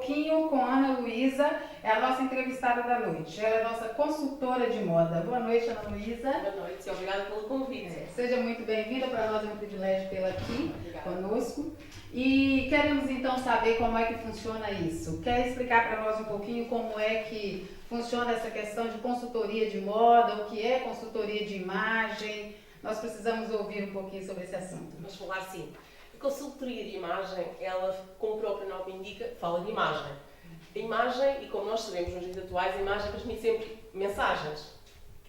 pouquinho com a Ana Luísa, é a nossa entrevistada da noite. Ela é nossa consultora de moda. Boa noite, Ana Luísa. Boa noite, obrigada pelo convite. Seja muito bem-vinda, para nós é um privilégio tê-la aqui Obrigada. conosco. E queremos então saber como é que funciona isso. Quer explicar para nós um pouquinho como é que funciona essa questão de consultoria de moda, o que é consultoria de imagem? Nós precisamos ouvir um pouquinho sobre esse assunto. Vamos falar assim. A consultoria de imagem, ela, como o próprio nome indica, fala de imagem. A imagem, e como nós sabemos nos dias atuais, a imagem transmite sempre mensagens.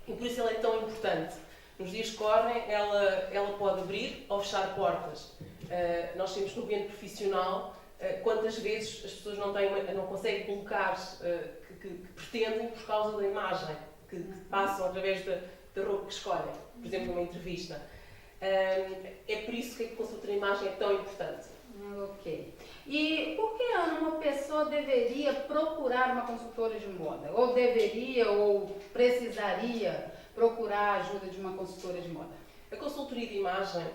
E por isso ela é tão importante. Nos dias que correm, ela pode abrir ou fechar portas. Nós temos no ambiente profissional, quantas vezes as pessoas não conseguem colocar que pretendem por causa da imagem, que passam através da roupa que escolhem, por exemplo, numa entrevista. É por isso que a consultoria de imagem é tão importante. Ok. E por que, Ana, uma pessoa deveria procurar uma consultora de moda? Ou deveria ou precisaria procurar a ajuda de uma consultora de moda? A consultoria de imagem,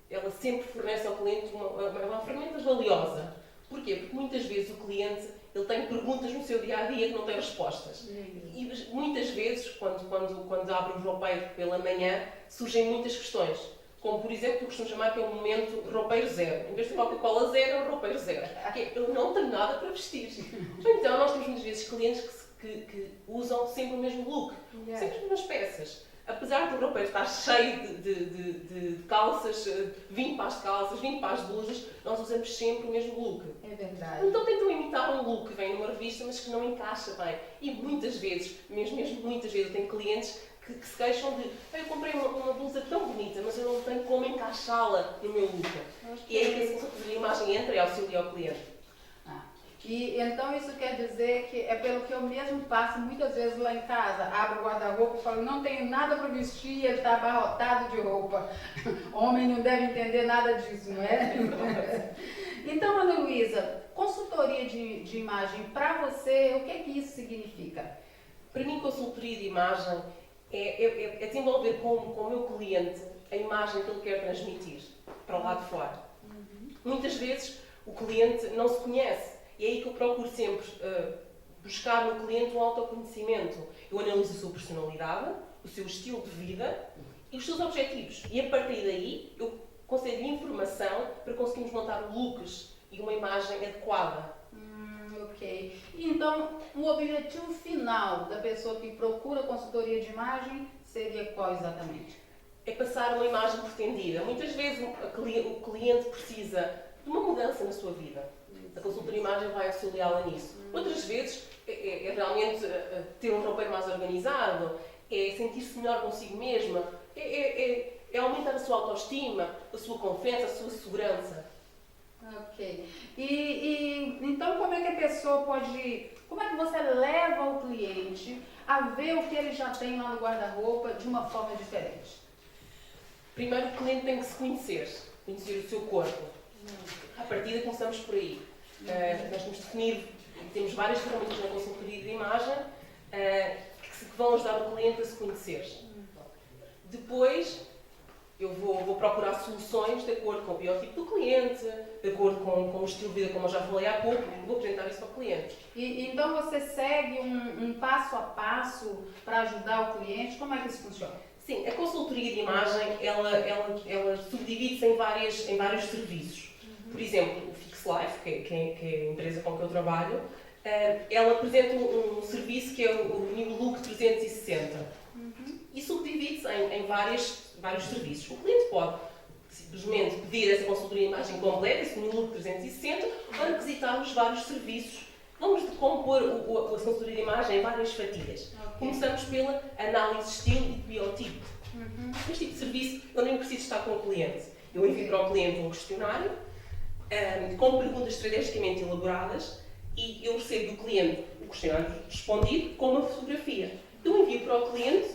ela sempre fornece ao cliente uma ferramenta valiosa. Porquê? Porque muitas vezes o cliente ele tem perguntas no seu dia-a-dia que não tem respostas. E muitas vezes, quando abre o roupeiro pela manhã, surgem muitas questões. Como, por exemplo, eu costumo chamar que é o momento roupeiro zero. Em vez de Coca-Cola zero, é o roupeiro zero. Que é, eu não tenho nada para vestir. Então, nós temos muitas vezes clientes que usam sempre o mesmo look, sempre as mesmas peças. Apesar do roupeiro estar cheio de calças, 20 pares de calças, 20 pares de blusas, nós usamos sempre o mesmo look. É verdade. Então tentam imitar um look que vem numa revista, mas que não encaixa bem. E muitas vezes, mesmo muitas vezes, eu tenho clientes que se queixam de eu comprei uma blusa tão bonita, mas eu não tenho como encaixá-la no meu look. E é aí que a imagem entra e auxilia ao cliente. E então isso quer dizer que é pelo que eu mesmo passo muitas vezes lá em casa, abro o guarda-roupa e falo, não tenho nada para vestir e ele está abarrotado de roupa. Homem não deve entender nada disso, não é? Então, Ana Luísa, consultoria de imagem, para você, o que é que isso significa? Para mim, consultoria de imagem é desenvolver com o meu cliente a imagem que ele quer transmitir para o lado de fora. Muitas vezes o cliente não se conhece. E é aí que eu procuro sempre buscar no cliente um autoconhecimento. Eu analiso a sua personalidade, o seu estilo de vida e os seus objetivos. E a partir daí eu concedo informação para conseguirmos montar looks e uma imagem adequada. Ok. E então, o objetivo final da pessoa que procura consultoria de imagem seria qual exatamente? É passar uma imagem pretendida. Muitas vezes o cliente precisa de uma mudança na sua vida. A consultoria de imagem vai auxiliá-la nisso. Outras vezes é realmente ter um roupeiro mais organizado, é sentir-se melhor consigo mesma, é aumentar a sua autoestima, a sua confiança, a sua segurança. Ok. E então como é que a pessoa pode... Como é que você leva o cliente a ver o que ele já tem lá no guarda-roupa de uma forma diferente? Primeiro, o cliente tem que se conhecer o seu corpo. À partida, começamos por aí. Nós temos definido, temos várias ferramentas na consultoria de imagem que vão ajudar o cliente a se conhecer. Depois, eu vou procurar soluções de acordo com o biotipo do cliente, de acordo com o estilo de vida, como eu já falei há pouco, vou apresentar isso ao cliente. E então você segue um passo a passo para ajudar o cliente? Como é que isso funciona? Sim, a consultoria de imagem, ela subdivide-se em vários serviços. Por exemplo, o Fix Life, que é a empresa com que eu trabalho, ela apresenta um serviço que é o New Look 360. E subdivide-se em vários serviços. O cliente pode simplesmente pedir essa consultoria de imagem completa, esse New Look 360, ou requisitar os vários serviços. Vamos compor a consultoria de imagem em várias fatias. Começamos pela análise de estilo e de biotipo. Este tipo de serviço, eu nem preciso estar com o cliente. Eu envio para o cliente um questionário, com perguntas estrategicamente elaboradas, e eu recebo do cliente o questionário respondido com uma fotografia. Eu envio para o cliente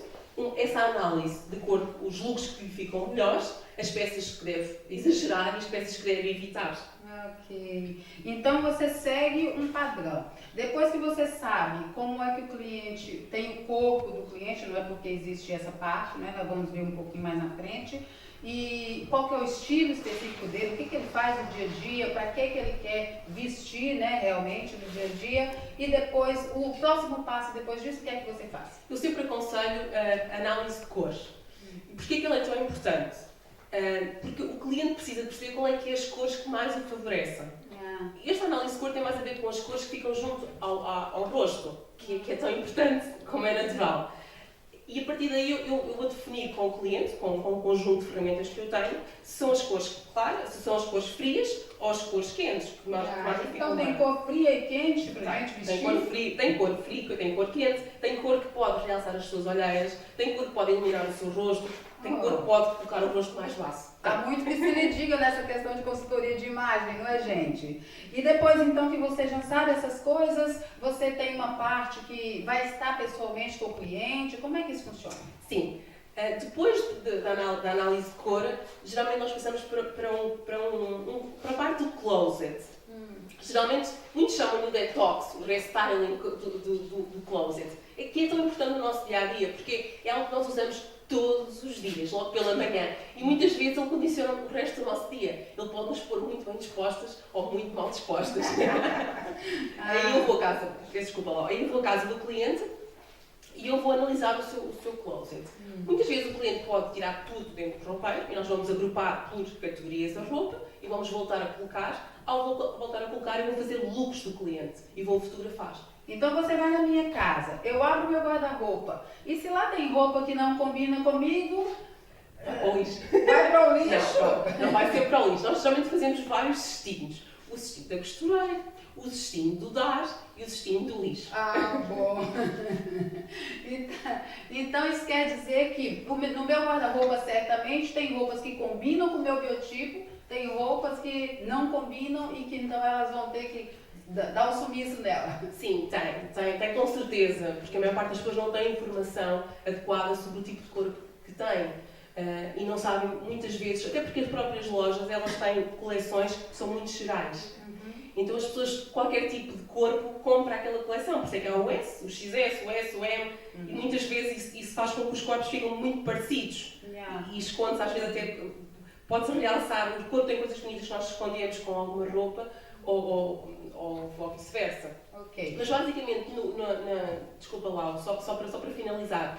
essa análise de acordo com os looks que lhe ficam melhores, as peças que deve exagerar e as peças que deve evitar. Ok. Então você segue um padrão. Depois que você sabe como é que o cliente tem o corpo do cliente, não é? porque existe essa parte, né? Nós vamos ver um pouquinho mais na frente. E qual que é o estilo específico dele, o que ele faz no dia a dia, para que ele quer vestir, né, realmente no dia a dia. E depois, o próximo passo depois disso, o que é que você faz? Eu sempre aconselho a análise de cores. E porquê que ele é tão importante? Porque o cliente precisa perceber qual é que é as cores que mais o favorecem. Esta análise de cor tem mais a ver com as cores que ficam junto ao rosto, que é tão importante como é natural. E a partir daí eu vou definir com o cliente, com um conjunto de ferramentas que eu tenho, se são as cores claras, se são as cores frias ou as cores quentes. Que mais então tem cor fria e quente para gente vestir? Tem cor fria, tem cor quente, tem cor que pode realçar as suas olheiras, tem cor que pode iluminar o seu rosto, tem cor que pode colocar o rosto mais baço. Há muito que se lhe diga nessa questão de consultoria de imagem, não é, gente? E depois, então, que você já sabe essas coisas, você tem uma parte que vai estar pessoalmente com o cliente, como é que isso funciona? Sim. Depois da análise de cor, geralmente nós passamos para a parte do closet. Geralmente, muitos chamam de detox, o restyling do closet. É que é tão importante no nosso dia-a-dia, porque é algo que nós usamos todos os dias, logo pela manhã. E muitas vezes ele condiciona o resto do nosso dia. Ele pode nos pôr muito bem dispostas ou muito mal dispostas. Aí eu vou à casa, aí eu vou à casa do cliente e eu vou analisar o seu closet. Muitas vezes o cliente pode tirar tudo dentro do roupeiro e nós vamos agrupar por categorias a roupa e vamos voltar a colocar. Ao voltar a colocar, eu vou fazer looks do cliente e vou fotografar. Então você vai na minha casa, eu abro meu guarda-roupa e se lá tem roupa que não combina comigo, Para o lixo. Vai para o lixo? Não vai ser para o lixo. Nós geralmente fazemos vários cestinhos. O cestinho da costureira, o cestinho do dar e o cestinho do lixo. Bom. Então isso quer dizer que no meu guarda-roupa certamente tem roupas que combinam com o meu biotipo, tem roupas que não combinam e que então elas vão ter que dar um sumiço nela. Sim, tem com certeza, porque a maior parte das pessoas não tem informação adequada sobre o tipo de cor que tem. E não sabem muitas vezes, até porque as próprias lojas elas têm coleções que são muito gerais. Então as pessoas, qualquer tipo de corpo, compra aquela coleção. Por isso é que há o S, o XS, o S, o M, e muitas vezes isso faz com que os corpos ficam muito parecidos. E esconde-se, às vezes até pode-se realçar, o corpo tem coisas bonitas que nós escondemos com alguma roupa ou vice-versa. Okay. Mas basicamente, desculpa lá, só para finalizar,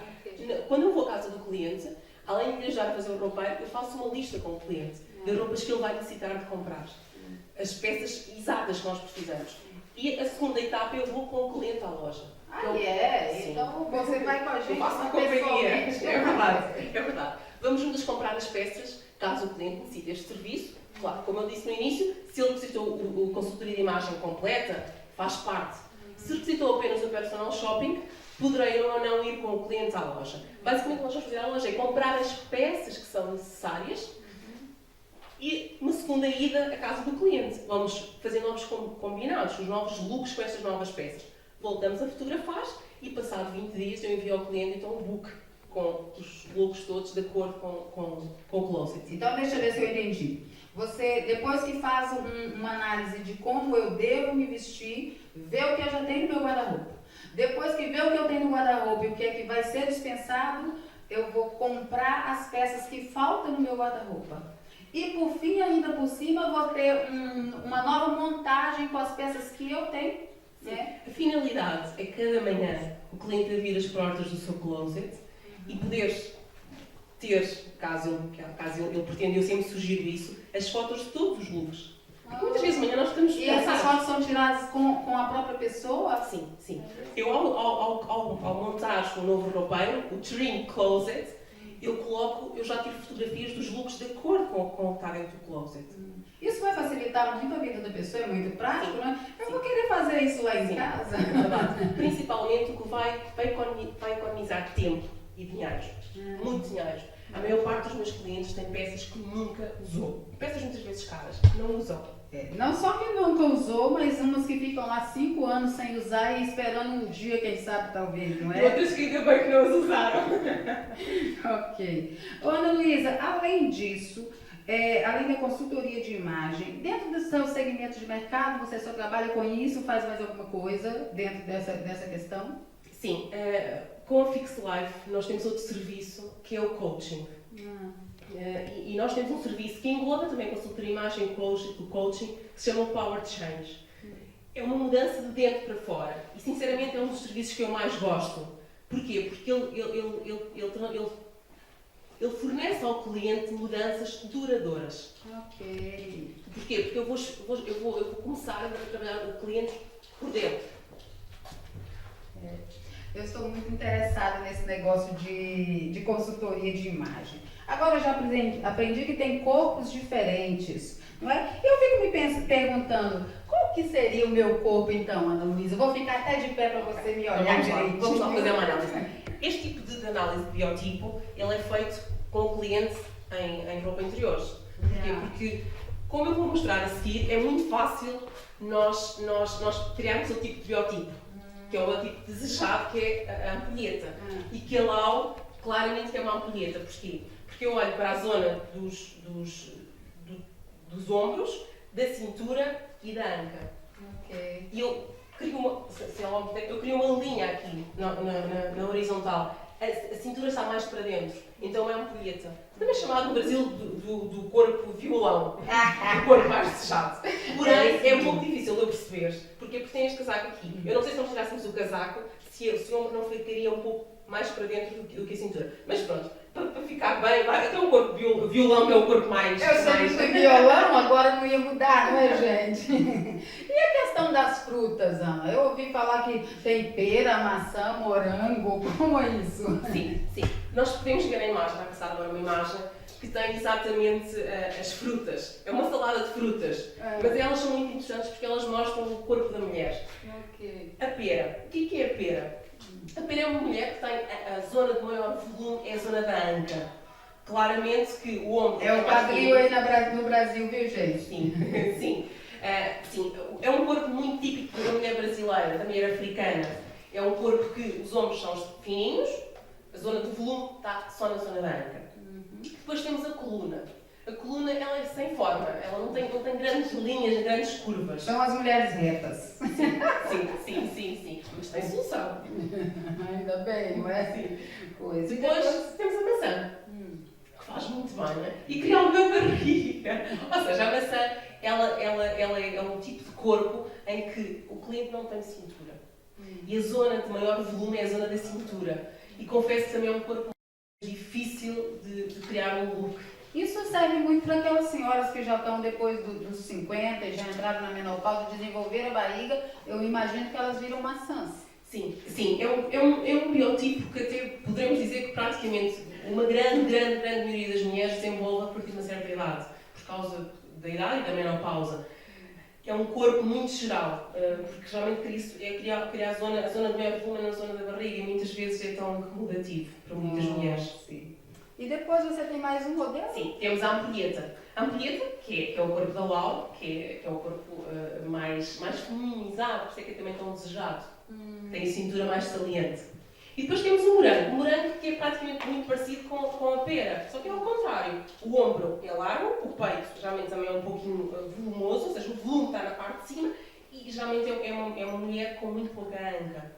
quando eu vou à casa do cliente, além de viajar a fazer o roupeiro, eu faço uma lista com o cliente de roupas que ele vai necessitar de comprar. As peças exatas que nós precisamos. E a segunda etapa eu vou com o cliente à loja. Sim. Então você vai com a gente. Eu faço uma companhia. É verdade. Vamos juntos comprar as peças, caso o cliente necessite este serviço. Claro, como eu disse no início, se ele necessitou o consultoria de imagem completa, faz parte. Se necessitou apenas o personal shopping, poderei ou não ir com o cliente à loja. Basicamente, o que nós vamos fazer à loja é comprar as peças que são necessárias e, uma segunda ida, à casa do cliente. Vamos fazer novos combinados, os novos looks com estas novas peças. Voltamos a fotografar e, passado 20 dias, eu envio ao cliente então um book com os looks todos de acordo com o closet. Então, deixa eu ver se eu entendi. Você, depois que faz uma análise de como eu devo me vestir, vê o que eu já tenho no meu guarda-roupa. Depois que vê o que eu tenho no guarda-roupa e o que é que vai ser dispensado, eu vou comprar as peças que faltam no meu guarda-roupa. E por fim, ainda por cima, vou ter uma nova montagem com as peças que eu tenho. Né? A finalidade é cada manhã o cliente abrir as portas do seu closet e poder ter, caso ele pretenda, eu sempre sugiro isso, as fotos de todos os looks. Muitas vezes de manhã nós estamos E essas fotos são tiradas com a própria pessoa? Sim. Eu, ao montar o novo roupeiro, o Dream Closet, eu já tiro fotografias dos looks de acordo com o que está dentro do closet. Isso vai facilitar muito a vida da pessoa, é muito prático, né? Eu vou querer fazer isso lá em casa. Principalmente o que vai economizar tempo e dinheiro. Muito dinheiro. A maior parte dos meus clientes tem peças que nunca usou. Peças muitas vezes caras, não usam. Não só que nunca usou, mas umas que ficam lá 5 anos sem usar e esperando um dia, quem sabe, talvez, não é? E outras que ainda bem que não as usaram. Ok. Ana Luísa, além disso, além da consultoria de imagem, dentro do seu segmento de mercado, você só trabalha com isso, faz mais alguma coisa dentro dessa questão? Sim. Com a Fix Life, nós temos outro serviço que é o coaching. E nós temos um serviço que engloba também consultoria, imagem e coaching, que se chama Power Change. É uma mudança de dentro para fora. E, sinceramente, é um dos serviços que eu mais gosto. Porquê? Porque ele fornece ao cliente mudanças duradouras. Ok. Porquê? Porque eu vou começar a trabalhar o cliente por dentro. Eu estou muito interessada nesse negócio de consultoria de imagem. Agora eu já aprendi que tem corpos diferentes, não é? Eu fico me perguntando, qual que seria o meu corpo então, Ana Luísa? Eu vou ficar até de pé para você me olhar direitinho. Vamos lá fazer uma análise. Este tipo de análise de biotipo, ele é feito com o cliente em roupa interiores. Porquê? Porque, como eu vou mostrar a seguir, é muito fácil nós criarmos o tipo de biotipo, que é o biotipo desejado, que é a ampulheta. E que a Lau, claramente, que é uma ampulheta. Porquê? Porque eu olho para a zona dos ombros, da cintura e da anca. Ok. E eu crio uma linha aqui na horizontal. A cintura está mais para dentro, então é uma ampulheta. Também chamado no Brasil do corpo violão, do corpo mais desejado. Porém, é um pouco difícil de eu perceber. Porquê? Porque tem este casaco aqui. Eu não sei se nós tirássemos o casaco, se o ombro não ficaria um pouco mais para dentro do que a cintura. Mas pronto, para ficar bem, até o corpo violão é o corpo mais... Eu sempre fui violão, agora não ia mudar, não é, gente? E a questão das frutas, Ana? Eu ouvi falar que tem pera, maçã, morango, como é isso? Sim. Nós podemos ver a imagem, vai passar agora uma imagem, que tem exatamente as frutas. É uma salada de frutas, mas elas são muito interessantes porque elas mostram o corpo da mulher. Okay. A pera. O que é a pera? A pera é uma mulher que tem a zona de maior volume, é a zona da anca. Claramente que o ombro... É o quadril aí no Brasil, viu, gente? Sim. É um corpo muito típico da mulher brasileira, da mulher africana. É um corpo que os ombros são fininhos, a zona do volume está só na zona da anca. Depois temos a coluna. A coluna, ela é sem forma, ela não tem grandes linhas, grandes curvas. São as mulheres retas. Sim. Mas tem solução. Ainda bem, não é? Sim. Pois. Depois temos a maçã, que faz muito bem, não é? E cria uma barriga. Ou seja, a maçã, ela é um tipo de corpo em que o cliente não tem cintura. E a zona de maior volume é a zona da cintura. E confesso que também é um corpo difícil de criar um look. Isso serve muito para aquelas senhoras que já estão depois dos 50 e já entraram na menopausa, desenvolveram a barriga, eu imagino que elas viram maçãs. Sim. É um biotipo que até poderemos dizer que praticamente uma grande maioria das mulheres desenvolve a partir de uma certa idade, por causa da idade e da menopausa. É um corpo muito geral, porque geralmente cria a zona de maior volume na zona da barriga e muitas vezes é tão incomodativo para muitas mulheres. Sim. E depois você tem mais um modelo? Sim, temos a ampulheta. A ampulheta, que é o corpo da Lau, que é o corpo mais feminizado, por isso é que é também tão desejado. Tem a cintura mais saliente. E depois temos o morango. O morango que é praticamente muito parecido com a pera, só que é ao contrário. O ombro é largo, o peito geralmente também é um pouquinho volumoso, ou seja, o volume está na parte de cima e geralmente é uma mulher com muito pouca anca.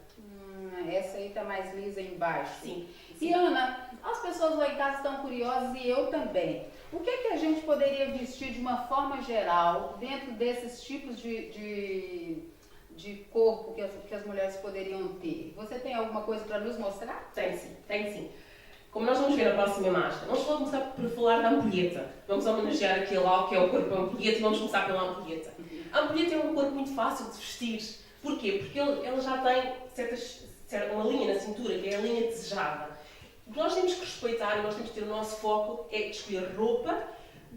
Essa aí está mais lisa embaixo. Sim. E Ana, as pessoas lá em casa estão curiosas e eu também. O que é que a gente poderia vestir de uma forma geral dentro desses tipos de corpo que as mulheres poderiam ter? Você tem alguma coisa para nos mostrar? Tem sim. Como nós vamos ver na próxima imagem, nós vamos começar por falar da ampulheta. Vamos homenagear aqui a Lau, que é o corpo ampulheta, e vamos começar pela ampulheta. A ampulheta é um corpo muito fácil de vestir. Porquê? Porque ele já tem uma linha na cintura, que é a linha desejada. O que nós temos que respeitar e nós temos que ter o nosso foco é escolher roupa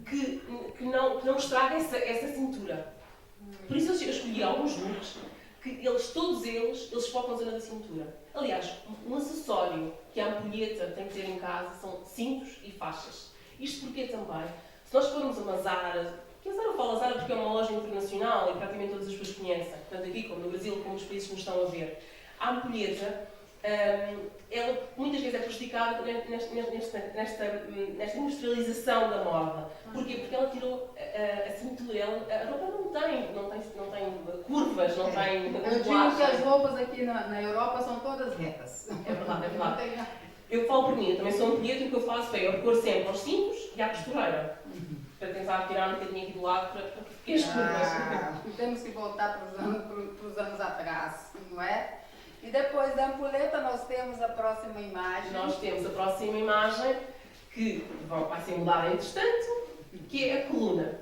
que não estrague essa cintura. Por isso eu escolhi alguns looks que todos eles focam na zona da cintura. Aliás, um acessório que a ampulheta tem que ter em casa são cintos e faixas. Isto porque também, se nós formos a uma Zara, que a Zara fala Zara porque é uma loja internacional e praticamente todas as pessoas conhecem, tanto aqui como no Brasil, como nos países que nos estão a ver, a ampulheta, ela muitas vezes é prejudicada nesta industrialização da moda. Porquê? Porque ela tirou a cintura, a roupa não tem curvas, não tem Eu digo que as roupas aqui na Europa são todas retas. É verdade, é verdade. Não tem- Eu falo por mim, eu também sou um cliente e o que eu faço é eu recorro sempre aos cintos e à costureira. Para tentar tirar um bocadinho aqui do lado para que fiquem as curvas. Temos que voltar para os anos atrás, não é? E depois da ampulheta nós temos a próxima imagem. Nós temos a próxima imagem que vai ser mudada entretanto, que é a coluna.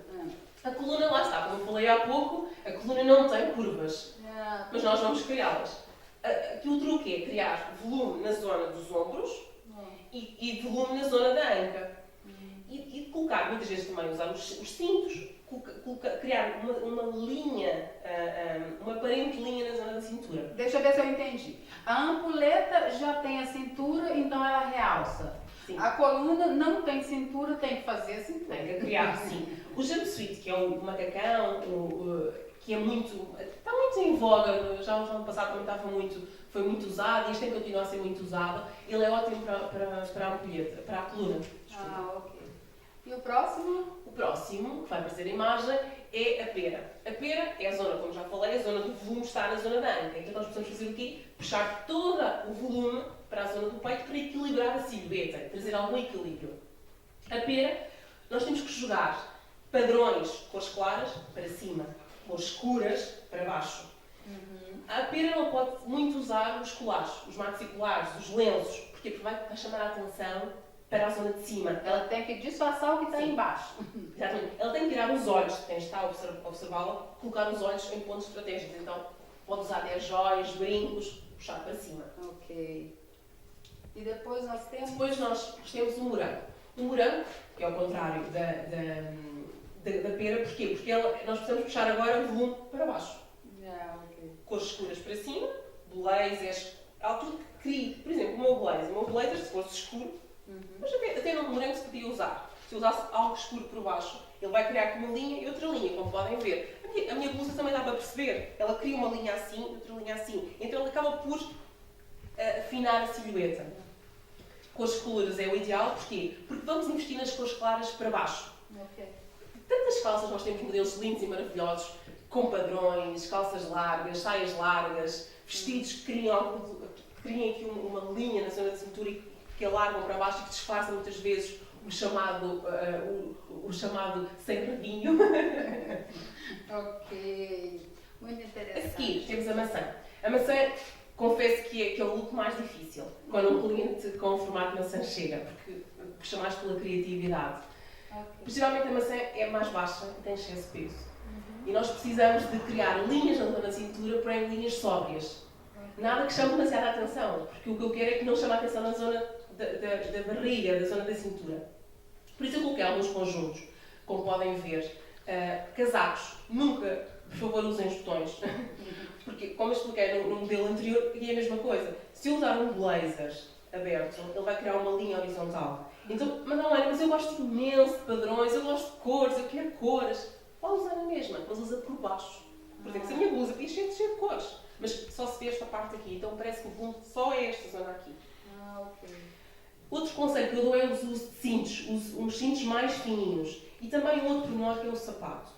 A coluna, lá está, como eu falei há pouco, a coluna não tem curvas, mas nós vamos criá-las. Aqui o truque é criar volume na zona dos ombros e volume na zona da anca. E colocar, muitas vezes também usar os cintos, criar uma linha, uma aparente linha na zona da cintura. Deixa eu ver se eu entendi. A ampulheta já tem a cintura, então ela realça. Sim. A coluna não tem cintura, tem que fazer a cintura. Tem que criar, sim. O jumpsuit, que é o macacão, que está muito em voga, já no ano passado também foi muito usado e este ano continua a ser muito usado. Ele é ótimo para a ampulheta, para a coluna. Ok. E o próximo? O próximo, que vai aparecer a imagem, é a pera. A pera é a zona, como já falei, a zona do volume está na zona da anca. Então nós precisamos fazer o quê? Puxar todo o volume para a zona do peito para equilibrar a silhueta, trazer algum equilíbrio. A pera, nós temos que jogar padrões cores claras para cima, cores escuras para baixo. A pera não pode muito usar os colares, os maxicolares, os lenços, porque vai chamar a atenção para a zona de cima. Ela tem que disfarçar o que está Sim. embaixo. Exatamente. Ela tem que tirar os olhos, quem está a observá-la, colocar os olhos em pontos estratégicos. Então, pode usar 10 joias, brincos, puxar para cima. Ok. E depois nós temos... Depois nós temos o morango. O morango, que é o contrário da pera, porquê? Porque nós precisamos puxar agora o volume para baixo. Ok. Cores escuras para cima, blazers, algo que crie. Por exemplo, o meu blazer, se fosse escuro, mas até no morango se podia usar. Se eu usasse algo escuro por baixo, ele vai criar aqui uma linha e outra linha, como podem ver. A minha blusa também dá para perceber. Ela cria uma linha assim e outra linha assim. Então ele acaba por afinar a silhueta. Cores escuras é o ideal, porquê? Porque vamos investir nas cores claras para baixo. Ok. Tantas calças nós temos modelos lindos e maravilhosos, com padrões, calças largas, saias largas, vestidos que criem aqui uma linha na zona da cintura e que alargam para baixo e que disfarçam muitas vezes o chamado sem rabinho. Ok. Muito interessante. A seguir, temos a maçã. A maçã, confesso que é o look mais difícil, quando um cliente com o formato maçã chega, porque puxa mais pela criatividade. Okay. Geralmente a maçã é mais baixa e tem excesso de peso. E nós precisamos de criar linhas na zona da cintura, porém linhas sóbrias. Nada que chame demasiada atenção, porque o que eu quero é que não chame a atenção na zona da barriga, da zona da cintura. Por isso eu coloquei alguns conjuntos, como podem ver. Casacos, nunca, por favor, usem os botões. Porque, como eu expliquei no modelo anterior, aqui é a mesma coisa. Se eu usar um blazer aberto, ele vai criar uma linha horizontal. Então, mas eu gosto imenso de padrões, eu gosto de cores, eu quero cores. Pode usar a mesma, mas usa por baixo. Por exemplo, se a minha blusa aqui cheia de cores, mas só se vê esta parte aqui, então parece que o volume só é esta zona aqui. Ok. Outro conselho que eu dou é o uso de cintos, uns cintos mais fininhos. E também um outro pormenor que é o sapato.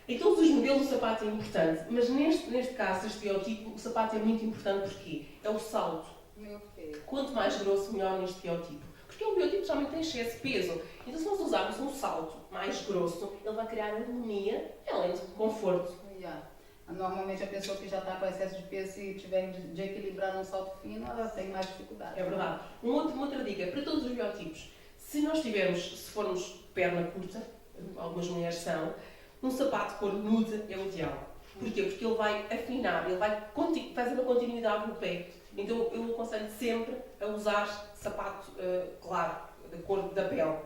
Em todos os modelos o sapato é importante, mas neste caso, este biotipo, o sapato é muito importante porque é o salto. Ok. Quanto mais grosso, melhor neste biotipo. Porque o biotipo geralmente tem excesso de peso. Então se nós usarmos um salto mais grosso, ele vai criar harmonia, além de conforto. Yeah. Normalmente a pessoa que já está com excesso de peso, se tiver de equilibrar num salto fino, ela tem mais dificuldade. É verdade. Uma outra dica, para todos os biotipos, se formos perna curta, algumas mulheres são, um sapato de cor nude é o ideal. Porquê? Porque ele vai afinar, ele vai fazer uma continuidade no pé. Então eu aconselho sempre a usar sapato claro, da cor da pele.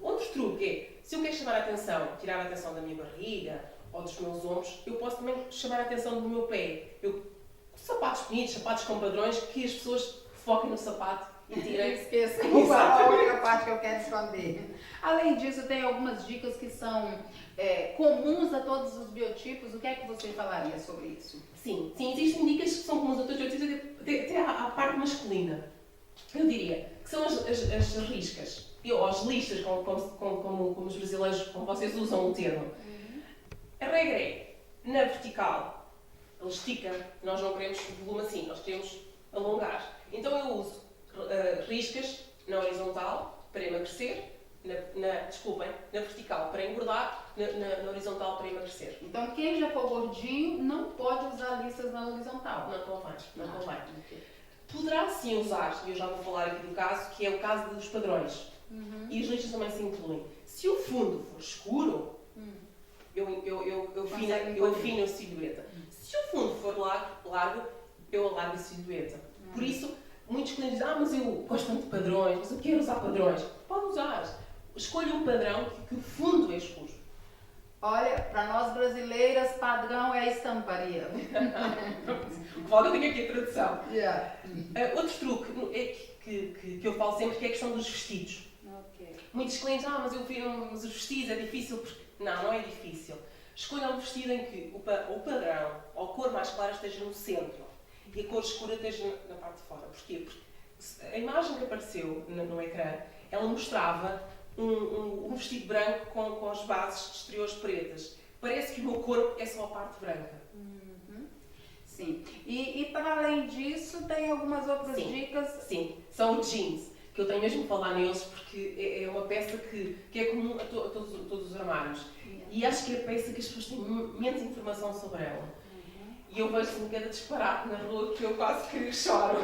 Outro truque é, se eu quero chamar a atenção, tirar a atenção da minha barriga ou dos meus ombros, eu posso também chamar a atenção do meu pé. Sapatos bonitos, sapatos com padrões, que as pessoas foquem no sapato e tirem. Esqueça a única parte que eu quero esconder. Além disso, tem algumas dicas que são comuns a todos os biotipos. O que é que você falaria sobre isso? Sim, existem dicas que são comuns a todos os biotipos, até à parte masculina. Eu diria que que são as riscas, ou as listas, como os brasileiros, como vocês usam o termo. A regra é, na vertical, ele estica, nós não queremos volume assim, nós queremos alongar. Então eu uso riscas na horizontal para emagrecer, na vertical para engordar, na horizontal para emagrecer. Então quem já for gordinho não pode usar listas na horizontal. Não convém. Poderá sim usar, e eu já vou falar aqui do caso, que é o caso dos padrões. E as listas também se incluem. Se o fundo for escuro, eu afino a silhueta. Se o fundo for largo, eu alargo a silhueta. Por isso, muitos clientes dizem, mas eu gosto tanto de padrões, mas eu quero usar padrões. Pode usar. Escolha um padrão que o fundo é escuro. Olha, para nós brasileiras, padrão é a estamparia. Logo eu tenho aqui a tradução. Yeah. Outro truque que eu falo sempre que é a questão dos vestidos. Okay. Muitos clientes, mas os vestidos é difícil. Não é difícil. Escolha um vestido em que o padrão ou a cor mais clara esteja no centro e a cor escura esteja na parte de fora. Porquê? Porque a imagem que apareceu no ecrã, ela mostrava um vestido branco com as bases exteriores pretas. Parece que o meu corpo é só a parte branca. Sim. E para além disso, tem algumas outras dicas? Sim, são os jeans, que eu tenho mesmo que falar neles porque é uma peça que é comum a todos os armários. E acho que é a peça que as pessoas têm menos informação sobre ela. E eu vejo-me cada disparate na rua que eu quase que choro.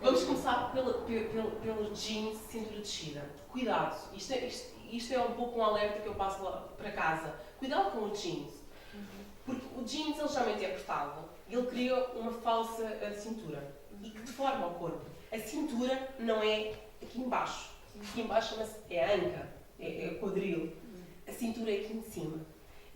Vamos começar pelos jeans de cintura descida. Cuidado, isto é um pouco um alerta que eu passo lá para casa. Cuidado com os jeans. Porque o jeans ele geralmente é apertado e ele cria uma falsa cintura e que deforma o corpo. A cintura não é aqui embaixo. Aqui embaixo chama-se a anca, é o quadril. A cintura é aqui em cima.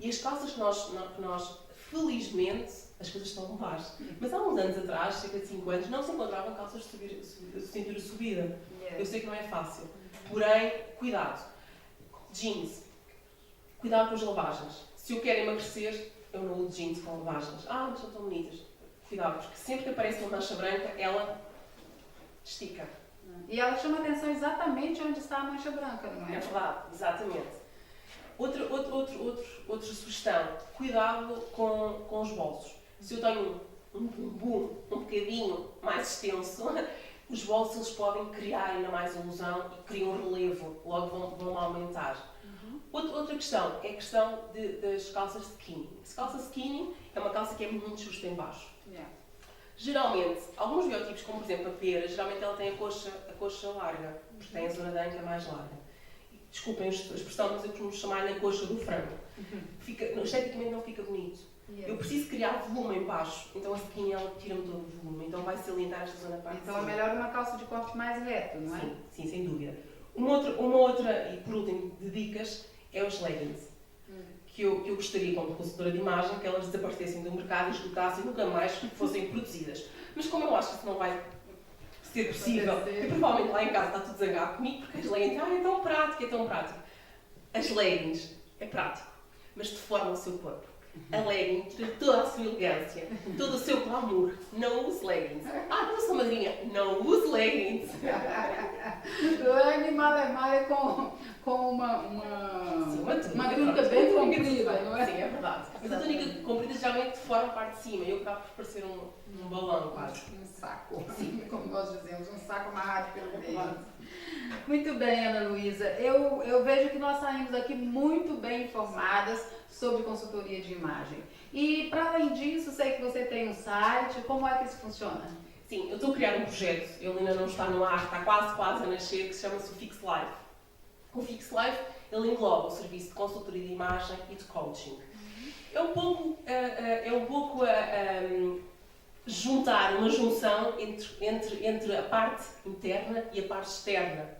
E as calças que nós felizmente, as coisas estão a mudar. Mas há uns anos atrás, cerca de 5 anos, não se encontravam calças de cintura subida. Eu sei que não é fácil. Porém, cuidado. Jeans. Cuidado com as lavagens. Se eu quero emagrecer, eu não uso jeans com lavagens. Mas são tão bonitas. Cuidado, porque sempre que aparece uma mancha branca, ela estica. E ela chama atenção exatamente onde está a mancha branca, não é? É verdade, exatamente. Outra sugestão, cuidado com os bolsos. Se eu tenho um bumbum um bocadinho mais extenso, os bolsos eles podem criar ainda mais ilusão e criam um relevo, logo vão aumentar. Outra questão é a questão das calças skinny. A calça skinny é uma calça que é muito justa em baixo. Geralmente, alguns biotipos, como por exemplo a pera, geralmente ela tem a coxa larga, porque tem a zona da anca mais larga. Desculpem a expressão, mas eu costumo chamar na coxa do frango. Esteticamente não fica bonito. Eu preciso criar volume em baixo, então a skinny ela tira-me todo o volume, então vai salientar esta zona parte. Então é melhor uma calça de corte mais reto, não é? Sim, sem dúvida. Uma outra, e por último, de dicas, é os leggings. Que eu gostaria, como consultora de imagem, que elas desaparecessem do mercado e esgotassem e nunca mais fossem produzidas. Mas como eu acho que isso não vai ser possível, e provavelmente lá em casa está tudo zangado comigo, porque as leggings, é tão prático. As leggings é prático, mas deforma o seu corpo. A legging tira toda a sua elegância, todo o seu glamour. Não use leggings. Não sou madrinha. Não use leggings. Legging male com uma túnica bem comprida, não é? Sim, é verdade. Mas a túnica comprida geralmente deforma a parte de cima e eu acabo por parecer um balão quase. Um saco, como nós dizemos, um saco amarrado pelo meio. Muito bem, Ana Luísa. Eu vejo que nós saímos aqui muito bem informadas sobre consultoria de imagem. E, para além disso, sei que você tem um site. Como é que isso funciona? Sim, eu estou a criar um projeto, ele ainda não está no ar, está quase a nascer, que se chama-se o Fix Life. O Fix Life, ele engloba o serviço de consultoria de imagem e de coaching. É um pouco juntar uma junção entre a parte interna e a parte externa.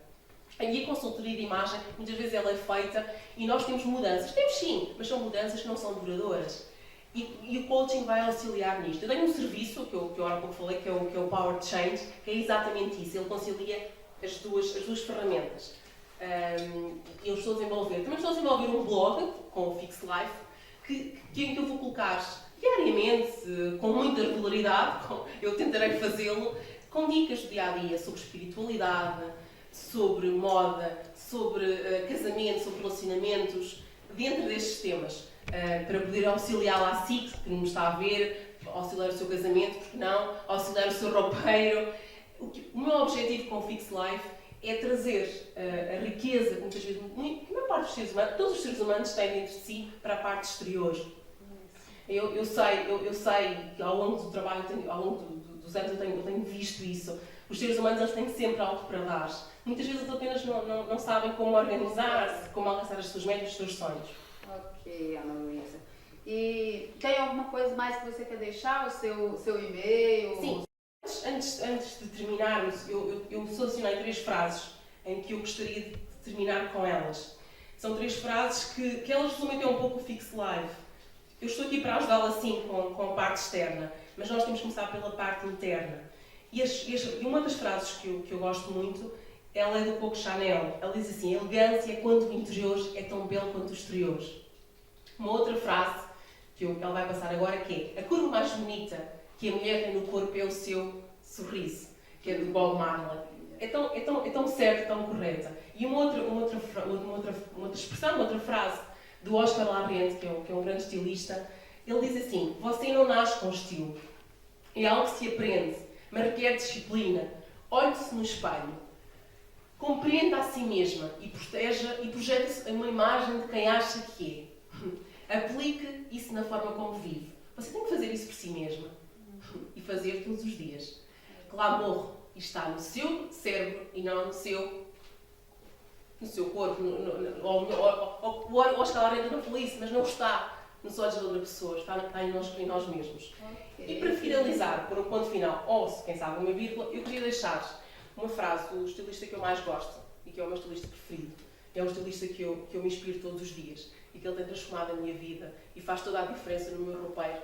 E a consultoria de imagem, muitas vezes ela é feita e nós temos mudanças. Temos sim, mas são mudanças que não são duradouras. E o coaching vai auxiliar nisto. Eu tenho um serviço, que eu há pouco falei, que é o Power Change, que é exatamente isso. Ele concilia as duas ferramentas. Eu estou a desenvolver. Também estou a desenvolver um blog com o Fix Life, que eu vou colocar diariamente, com muita regularidade, eu tentarei fazê-lo, com dicas do dia-a-dia sobre espiritualidade, sobre moda, sobre casamento, sobre relacionamentos, dentro destes temas, para poder auxiliá-la a si, que não está a ver, auxiliar o seu casamento, porque não, auxiliar o seu roupeiro. O meu objetivo com o Fix Life é trazer a riqueza que muitas vezes, a maior parte dos seres humanos, todos os seres humanos têm dentro de si para a parte exterior. Eu sei que ao longo do trabalho, ao longo dos anos eu tenho visto isso. Os seres humanos eles têm sempre algo para dar. Muitas vezes eles apenas não sabem como organizar-se, como alcançar as suas metas, os seus sonhos. Ok, Ana Luísa. E tem alguma coisa mais que você quer deixar? O seu e-mail? Sim. Antes de terminarmos, eu selecionei 3 frases em que eu gostaria de terminar com elas. São 3 frases que elas resumem até um pouco o Fix Life. Eu estou aqui para ajudá-la assim com a parte externa, mas nós temos que começar pela parte interna. E uma das frases que eu gosto muito, ela é do Coco Chanel. Ela diz assim: elegância é quando o interior é tão belo quanto o exterior. Uma outra frase que ela vai passar agora que é: a cor mais bonita que a mulher tem no corpo é o seu sorriso, que é do Bob Marley. É tão certa, tão correta. E uma outra expressão, uma outra frase do Oscar Larrente, que é um grande estilista, ele diz assim: você não nasce com estilo. É algo que se aprende, mas requer disciplina. Olhe-se no espelho. Compreenda a si mesma e projete-se uma imagem de quem acha que é. Aplique isso na forma como vive. Você tem que fazer isso por si mesma. E fazer todos os dias. Glamour está no seu cérebro e não no seu corpo. O Oscar Larrente não falou isso, mas não está nos olhos de outra pessoa, está em nós mesmos. Okay. E para finalizar, por um ponto final, ou quem sabe uma vírgula, eu queria deixar uma frase do estilista que eu mais gosto e que é o meu estilista preferido. É um estilista que eu me inspiro todos os dias e que ele tem transformado a minha vida e faz toda a diferença no meu roupeiro,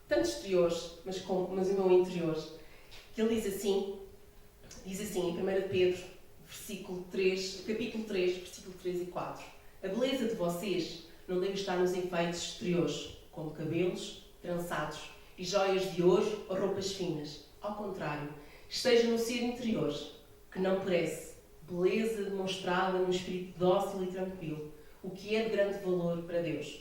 tanto exteriores, mas no meu interior. Que ele diz assim em 1 Pedro, capítulo 3, versículo 3 e 4. A beleza de vocês não deve estar nos enfeites exteriores, como cabelos trançados e joias de ouro ou roupas finas. Ao contrário, esteja no ser interior, que não perece, beleza demonstrada num espírito dócil e tranquilo, o que é de grande valor para Deus.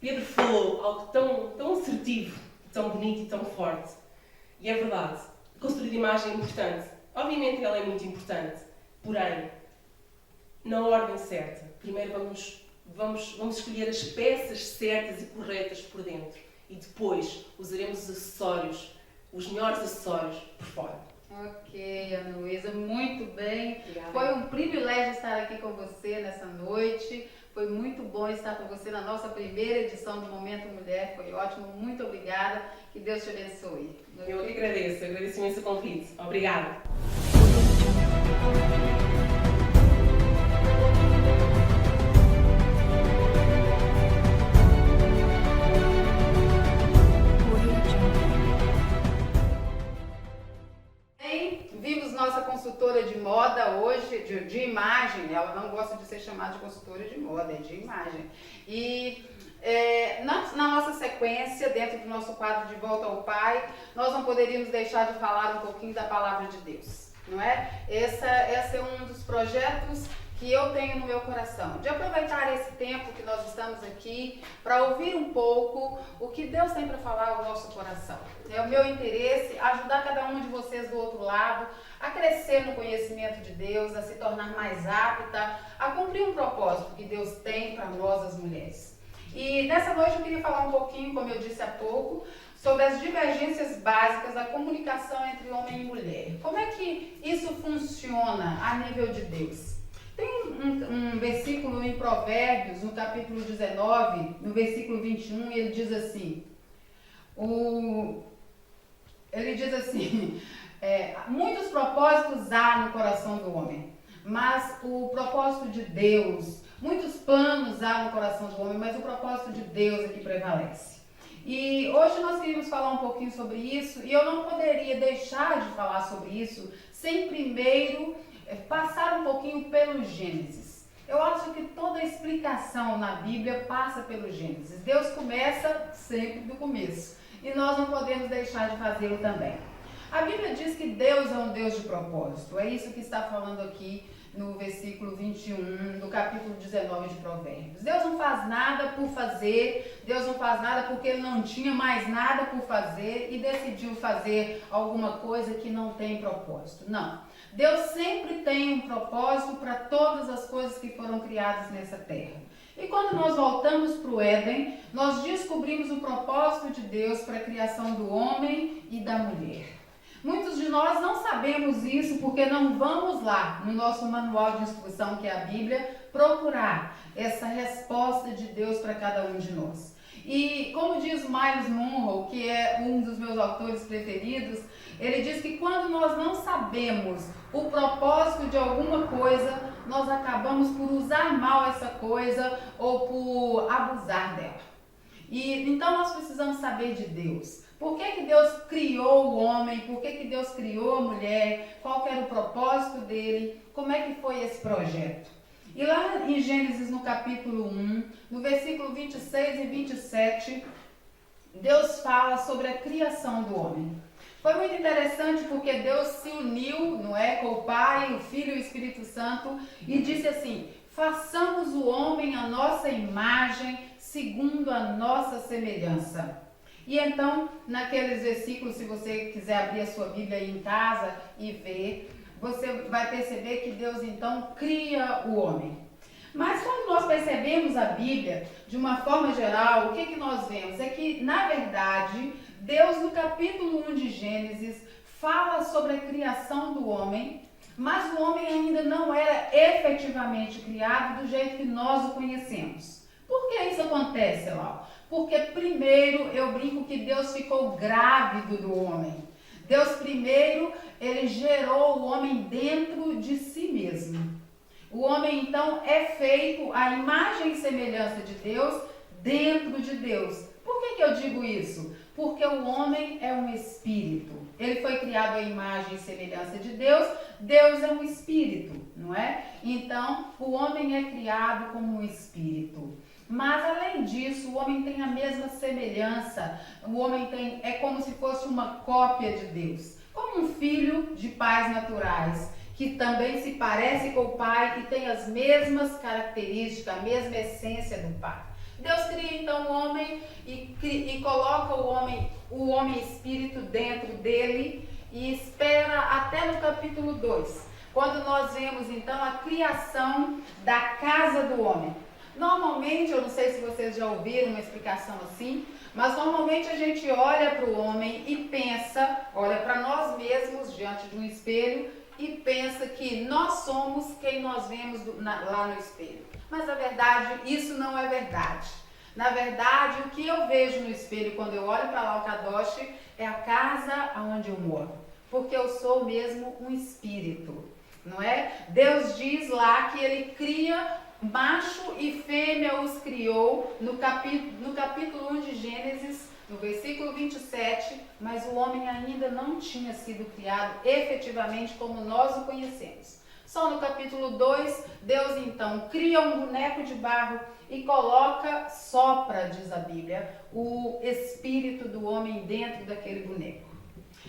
Pedro falou algo tão assertivo, tão bonito e tão forte. E é verdade, construir de imagem é importante. Obviamente ela é muito importante, porém, na ordem certa. Primeiro vamos escolher as peças certas e corretas por dentro. E depois usaremos os acessórios, os melhores acessórios por fora. Ok, Ana Luísa, muito bem. Obrigada. Foi um privilégio estar aqui com você nessa noite. Foi muito bom estar com você na nossa primeira edição do Momento Mulher. Foi ótimo, muito obrigada. Que Deus te abençoe. Eu que agradeço imenso o convite. Obrigada. Vimos nossa consultora de moda hoje, de imagem. Ela não gosta de ser chamada de consultora de moda, é de imagem. E na nossa sequência, dentro do nosso quadro De Volta ao Pai, nós não poderíamos deixar de falar um pouquinho da Palavra de Deus, não é? Esse é um dos projetos que eu tenho no meu coração, de aproveitar esse tempo que nós estamos aqui para ouvir um pouco o que Deus tem para falar ao nosso coração. É o meu interesse ajudar cada um de vocês do outro lado a crescer no conhecimento de Deus, a se tornar mais apta, a cumprir um propósito que Deus tem para nós, as mulheres. E nessa noite eu queria falar um pouquinho, como eu disse há pouco, sobre as divergências básicas da comunicação entre homem e mulher. Como é que isso funciona a nível de Deus? Tem um versículo em Provérbios, no capítulo 19, no versículo 21, e ele diz assim, muitos propósitos há no coração do homem, mas o propósito de Deus, muitos planos há no coração do homem, mas o propósito de Deus é que prevalece. E hoje nós queríamos falar um pouquinho sobre isso, e eu não poderia deixar de falar sobre isso sem primeiro passar um pouquinho pelo Gênesis. Eu acho que toda explicação na Bíblia passa pelo Gênesis. Deus começa sempre do começo e nós não podemos deixar de fazê-lo também. A Bíblia diz que Deus é um Deus de propósito. É isso que está falando aqui no versículo 21, do capítulo 19 de Provérbios. Deus não faz nada por fazer, Deus não faz nada porque Ele não tinha mais nada por fazer e decidiu fazer alguma coisa que não tem propósito. Não. Deus sempre tem um propósito para todas as coisas que foram criadas nessa terra. E quando nós voltamos para o Éden, nós descobrimos o propósito de Deus para a criação do homem e da mulher. Muitos de nós não sabemos isso porque não vamos lá no nosso manual de instrução, que é a Bíblia, procurar essa resposta de Deus para cada um de nós. E como diz Miles Monroe, que é um dos meus autores preferidos, ele diz que quando nós não sabemos o propósito de alguma coisa, nós acabamos por usar mal essa coisa ou por abusar dela. E então nós precisamos saber de Deus. Por que Deus criou o homem? Por que Deus criou a mulher? Qual que era o propósito dele? Como é que foi esse projeto? E lá em Gênesis, no capítulo 1, no versículo 26 e 27, Deus fala sobre a criação do homem. Foi muito interessante porque Deus se uniu, não é, com o Pai, o Filho e o Espírito Santo e disse assim: façamos o homem à nossa imagem, segundo a nossa semelhança. E então, naqueles versículos, se você quiser abrir a sua Bíblia aí em casa e ver, você vai perceber que Deus então cria o homem. Mas quando nós percebemos a Bíblia, de uma forma geral, o que nós vemos? É que, na verdade, Deus no capítulo 1 de Gênesis fala sobre a criação do homem, mas o homem ainda não era efetivamente criado do jeito que nós o conhecemos. Por que isso acontece, Lau? Porque primeiro eu brinco que Deus ficou grávido do homem. Deus primeiro, ele gerou o homem dentro de si mesmo. O homem então é feito à imagem e semelhança de Deus dentro de Deus. Por que eu digo isso? Porque o homem é um espírito. Ele foi criado à imagem e semelhança de Deus. Deus é um espírito, não é? Então, o homem é criado como um espírito. Mas, além disso, o homem tem a mesma semelhança. O homem é como se fosse uma cópia de Deus. Como um filho de pais naturais, que também se parece com o pai e tem as mesmas características, a mesma essência do pai. Deus cria então o homem e coloca o homem espírito dentro dele e espera até no capítulo 2, quando nós vemos então a criação da casa do homem. Normalmente, eu não sei se vocês já ouviram uma explicação assim, mas normalmente a gente olha para o homem e pensa, olha para nós mesmos diante de um espelho e pensa que nós somos quem nós vemos lá no espelho. Mas na verdade, isso não é verdade. Na verdade, o que eu vejo no espelho quando eu olho para lá o Kadosh é a casa onde eu moro. Porque eu sou mesmo um espírito, não é? Deus diz lá que ele cria macho e fêmea os criou no capítulo 1 de Gênesis, no versículo 27, mas o homem ainda não tinha sido criado efetivamente como nós o conhecemos. Só no capítulo 2, Deus então cria um boneco de barro e sopra, diz a Bíblia, o espírito do homem dentro daquele boneco.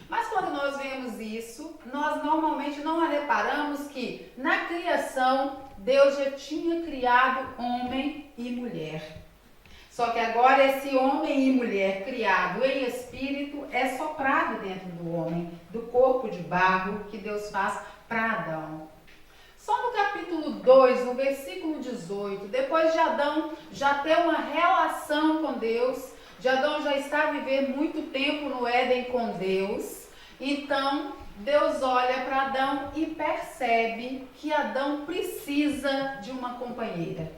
Mas quando nós vemos isso, nós normalmente não reparamos que na criação Deus já tinha criado homem e mulher. Só que agora esse homem e mulher criado em espírito é soprado dentro do homem, do corpo de barro que Deus faz para Adão. Só no capítulo 2, no versículo 18, depois de Adão já ter uma relação com Deus, de Adão já está a viver muito tempo no Éden com Deus, então Deus olha para Adão e percebe que Adão precisa de uma companheira.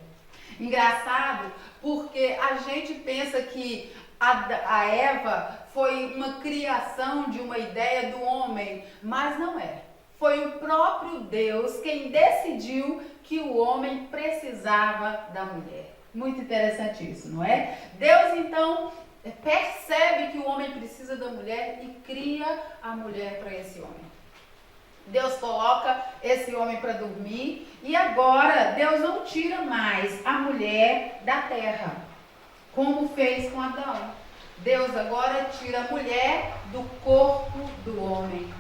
Engraçado, porque a gente pensa que a Eva foi uma criação de uma ideia do homem, mas não é. Foi o próprio Deus quem decidiu que o homem precisava da mulher. Muito interessante isso, não é? Deus então percebe que o homem precisa da mulher e cria a mulher para esse homem. Deus coloca esse homem para dormir e agora Deus não tira mais a mulher da terra, como fez com Adão. Deus agora tira a mulher do corpo do homem.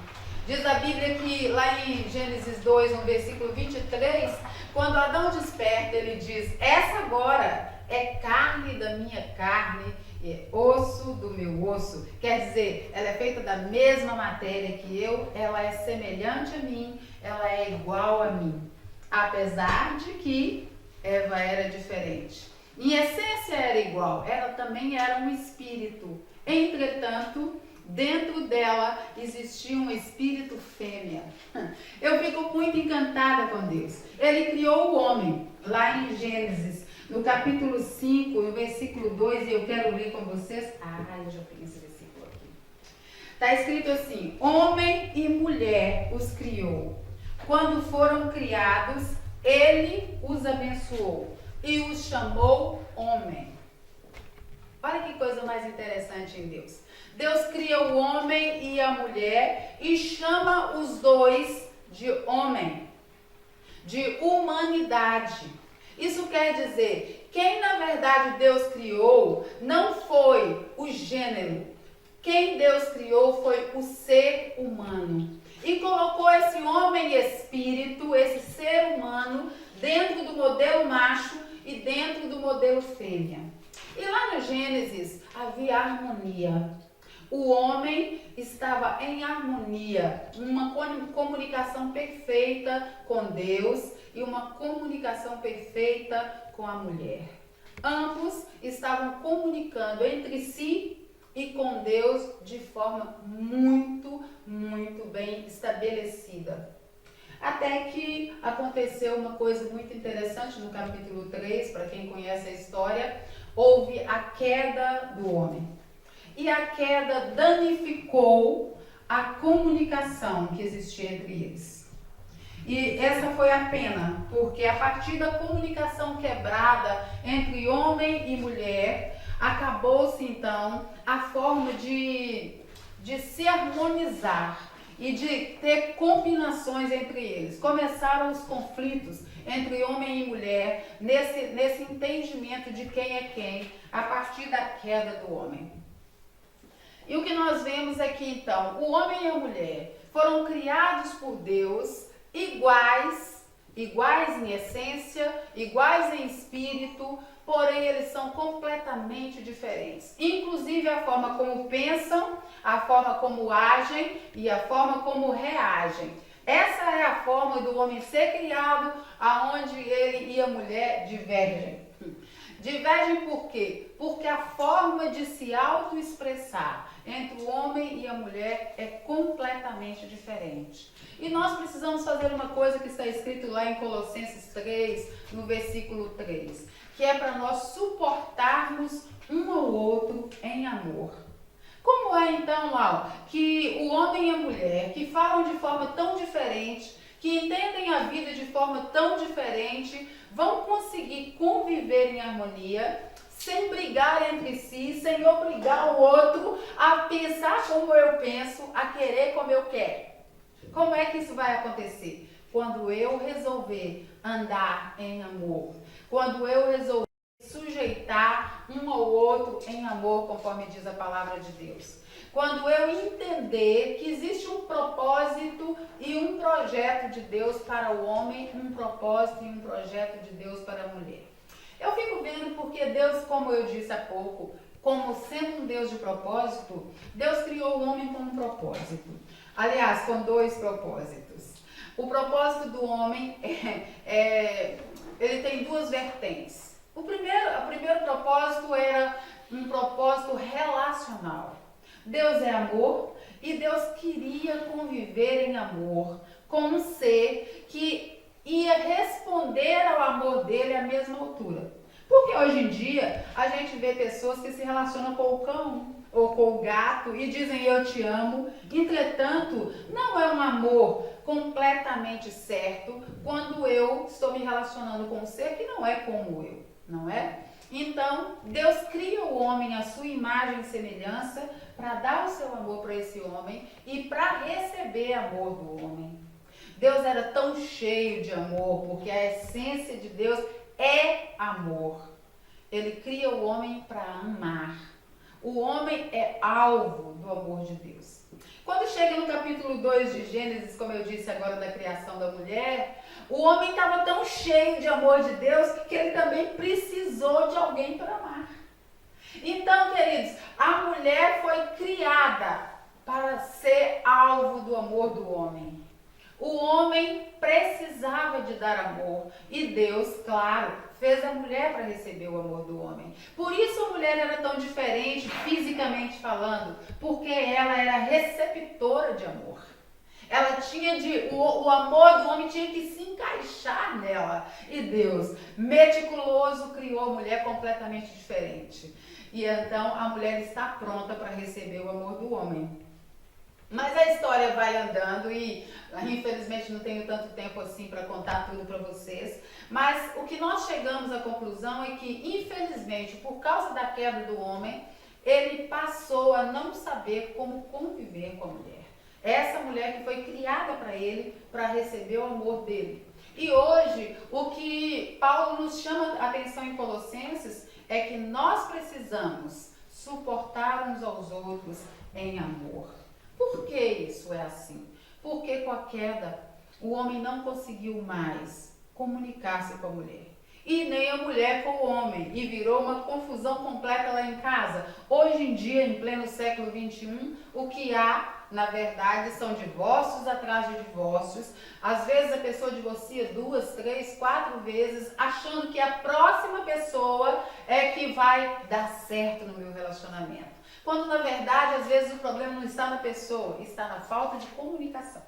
Diz a Bíblia que lá em Gênesis 2, no versículo 23, quando Adão desperta, ele diz: essa agora é carne da minha carne e osso do meu osso. Quer dizer, ela é feita da mesma matéria que eu, ela é semelhante a mim, ela é igual a mim. Apesar de que Eva era diferente. Em essência era igual, ela também era um espírito. Entretanto, dentro dela existia um espírito fêmea. Eu fico muito encantada com Deus. Ele criou o homem, lá em Gênesis, no capítulo 5, no versículo 2, e eu quero ler com vocês. Eu já tenho esse versículo aqui. Está escrito assim: homem e mulher os criou. Quando foram criados, ele os abençoou e os chamou homem. Olha que coisa mais interessante em Deus. Deus cria o homem e a mulher e chama os dois de homem, de humanidade. Isso quer dizer, quem na verdade Deus criou não foi o gênero. Quem Deus criou foi o ser humano. E colocou esse homem espírito, esse ser humano, dentro do modelo macho e dentro do modelo fêmea. E lá no Gênesis havia harmonia. O homem estava em harmonia, uma comunicação perfeita com Deus e uma comunicação perfeita com a mulher. Ambos estavam comunicando entre si e com Deus de forma muito, muito bem estabelecida. Até que aconteceu uma coisa muito interessante no capítulo 3, para quem conhece a história, houve a queda do homem. E a queda danificou a comunicação que existia entre eles. E essa foi a pena, porque a partir da comunicação quebrada entre homem e mulher, acabou-se então a forma de se harmonizar e de ter combinações entre eles. Começaram os conflitos entre homem e mulher nesse entendimento de quem é quem, a partir da queda do homem. E o que nós vemos é que então o homem e a mulher foram criados por Deus iguais em essência, iguais em espírito, porém eles são completamente diferentes. Inclusive a forma como pensam, a forma como agem e a forma como reagem. Essa é a forma do homem ser criado, aonde ele e a mulher divergem. Divergem por quê? Porque a forma de se autoexpressar entre o homem e a mulher é completamente diferente. E nós precisamos fazer uma coisa que está escrito lá em Colossenses 3, no versículo 3, que é para nós suportarmos um ao outro em amor. Como é então, Lau, que o homem e a mulher, que falam de forma tão diferente, que entendem a vida de forma tão diferente, vão conseguir conviver em harmonia, sem brigar entre si, sem obrigar o outro a pensar como eu penso, a querer como eu quero? Como é que isso vai acontecer? Quando eu resolver andar em amor, quando eu resolver sujeitar um ao outro em amor, conforme diz a palavra de Deus. Quando eu entender que existe um propósito e um projeto de Deus para o homem, um propósito e um projeto de Deus para a mulher. Eu fico vendo porque Deus, como eu disse há pouco, como sendo um Deus de propósito, Deus criou o homem com um propósito. Aliás, com dois propósitos. O propósito do homem ele tem duas vertentes. O primeiro propósito era um propósito relacional. Deus é amor e Deus queria conviver em amor com um ser que ia responder ao amor dele à mesma altura. Porque hoje em dia a gente vê pessoas que se relacionam com o cão ou com o gato e dizem eu te amo. Entretanto, não é um amor completamente certo quando eu estou me relacionando com um ser que não é como eu, não é? Então, Deus cria o homem à sua imagem e semelhança para dar o seu amor para esse homem e para receber amor do homem. Deus era tão cheio de amor, porque a essência de Deus é amor. Ele cria o homem para amar. O homem é alvo do amor de Deus. Quando chega no capítulo 2 de Gênesis, como eu disse agora da criação da mulher, o homem estava tão cheio de amor de Deus que ele também precisou de alguém para amar. Então, queridos, a mulher foi criada para ser alvo do amor do homem. O homem precisava de dar amor e Deus, claro, fez a mulher para receber o amor do homem. Por isso a mulher era tão diferente, fisicamente falando, porque ela era receptora de amor. Ela tinha o amor do homem tinha que se encaixar nela. E Deus, meticuloso, criou a mulher completamente diferente. E então a mulher está pronta para receber o amor do homem. Mas a história vai andando e infelizmente não tenho tanto tempo assim para contar tudo para vocês. Mas o que nós chegamos à conclusão é que, infelizmente, por causa da queda do homem, ele passou a não saber como conviver com a mulher. Essa mulher que foi criada para ele, para receber o amor dele. E hoje, o que Paulo nos chama a atenção em Colossenses é que nós precisamos suportar uns aos outros em amor. Por que isso é assim? Porque com a queda, o homem não conseguiu mais comunicar-se com a mulher. E nem a mulher com o homem. E virou uma confusão completa lá em casa. Hoje em dia, em pleno século XXI, o que há, na verdade, são divórcios atrás de divórcios. Às vezes a pessoa divorcia 2, 3, 4 vezes, achando que a próxima pessoa é que vai dar certo no meu relacionamento. Quando, na verdade, às vezes o problema não está na pessoa, está na falta de comunicação.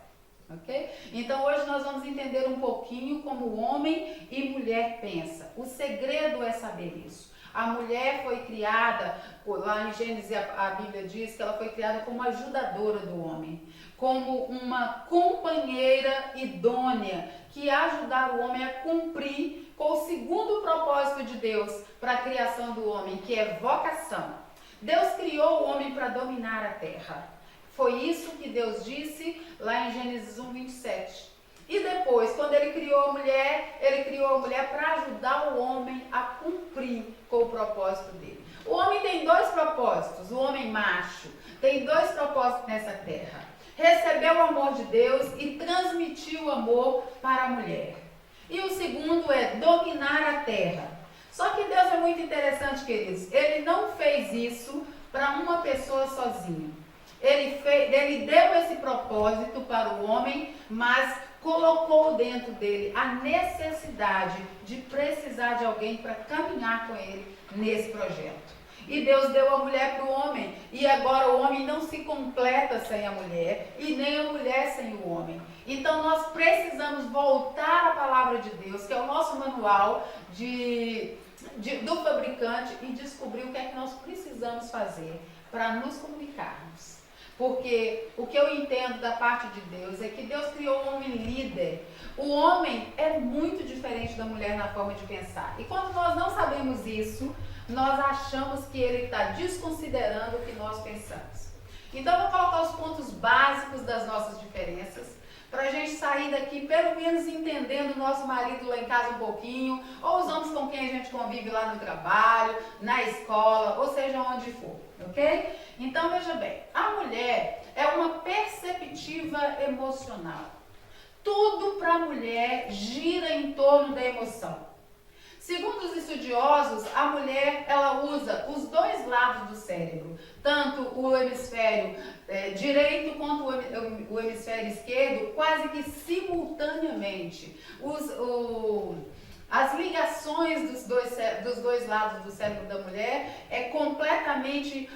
Ok? Então, hoje nós vamos entender um pouquinho como homem e mulher pensa. O segredo é saber isso. A mulher foi criada, lá em Gênesis a Bíblia diz que ela foi criada como ajudadora do homem, como uma companheira idônea que ia ajudar o homem a cumprir com o segundo propósito de Deus para a criação do homem, que é vocação. Deus criou o homem para dominar a terra. Foi isso que Deus disse lá em Gênesis 1, 27. E depois, quando ele criou a mulher para ajudar o homem a cumprir com o propósito dele. O homem tem 2 propósitos, o homem macho tem 2 propósitos nessa terra. Receber o amor de Deus e transmitir o amor para a mulher. E o segundo é dominar a terra. Só que Deus é muito interessante, queridos. Ele não fez isso para uma pessoa sozinha. Ele deu esse propósito para o homem, mas colocou dentro dele a necessidade de precisar de alguém para caminhar com ele nesse projeto. E Deus deu a mulher para o homem, e agora o homem não se completa sem a mulher, e nem a mulher sem o homem. Então nós precisamos voltar à palavra de Deus, que é o nosso manual do fabricante, e descobrir o que é que nós precisamos fazer para nos comunicarmos. Porque o que eu entendo da parte de Deus é que Deus criou o homem líder. O homem é muito diferente da mulher na forma de pensar. E quando nós não sabemos isso, nós achamos que ele está desconsiderando o que nós pensamos. Então eu vou colocar os pontos básicos das nossas diferenças, para a gente sair daqui pelo menos entendendo o nosso marido lá em casa um pouquinho, ou os homens com quem a gente convive lá no trabalho, na escola, ou seja, onde for, ok? Então veja bem, a mulher é uma perceptiva emocional. Tudo para a mulher gira em torno da emoção. Segundo os estudiosos, a mulher ela usa os 2 lados do cérebro, tanto o hemisfério direito quanto o hemisfério esquerdo, quase que simultaneamente. As ligações dos dois lados do cérebro da mulher é completamente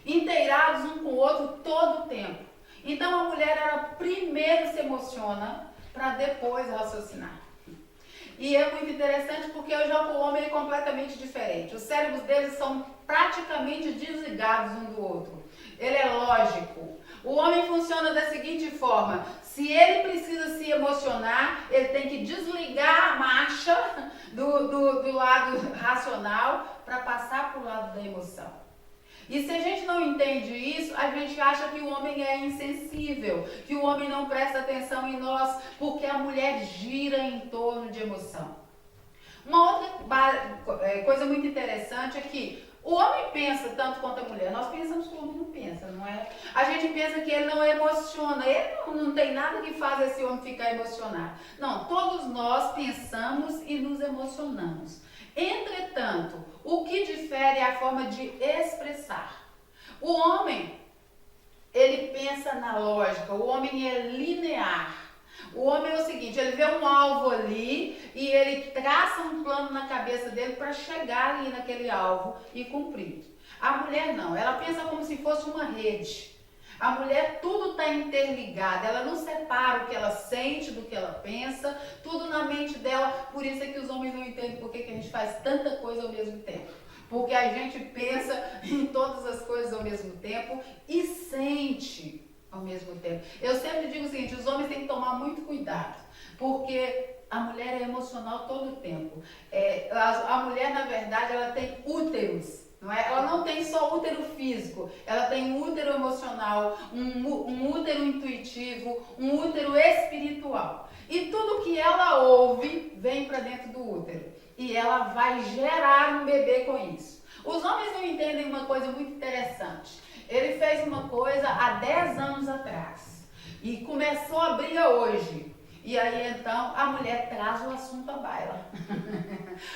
inteirados um com o outro todo o tempo. Então a mulher ela primeiro se emociona para depois raciocinar. E é muito interessante porque já o homem é completamente diferente. Os cérebros deles são praticamente desligados um do outro. Ele é lógico. O homem funciona da seguinte forma: se ele precisa se emocionar, ele tem que desligar a marcha do lado racional para passar para o lado da emoção. E se a gente não entende isso, a gente acha que o homem é insensível, que o homem não presta atenção em nós, porque a mulher gira em torno de emoção. Uma outra coisa muito interessante é que o homem pensa tanto quanto a mulher. Nós pensamos que o homem não pensa, não é? A gente pensa que ele não emociona. Ele não tem nada que faz esse homem ficar emocionado. Não, todos nós pensamos e nos emocionamos. Entretanto, o que difere é a forma de expressar. O homem, ele pensa na lógica. O homem é linear. O homem é o seguinte, ele vê um alvo ali e ele traça um plano na cabeça dele para chegar ali naquele alvo e cumprir. A mulher não, ela pensa como se fosse uma rede. A mulher, tudo está interligado, ela não separa o que ela sente do que ela pensa, tudo na mente dela. Por isso é que os homens não entendem por que a gente faz tanta coisa ao mesmo tempo. Porque a gente pensa em todas as coisas ao mesmo tempo e sente ao mesmo tempo. Eu sempre digo o seguinte, os homens têm que tomar muito cuidado, porque a mulher é emocional todo o tempo. A mulher, na verdade, ela tem úteros, não é? Ela não tem só útero físico, ela tem um útero emocional, um útero intuitivo, um útero espiritual. E tudo que ela ouve vem para dentro do útero. E ela vai gerar um bebê com isso. Os homens não entendem uma coisa muito interessante. Ele fez uma coisa há 10 anos atrás e começou a briga hoje. E aí então a mulher traz o assunto à baila.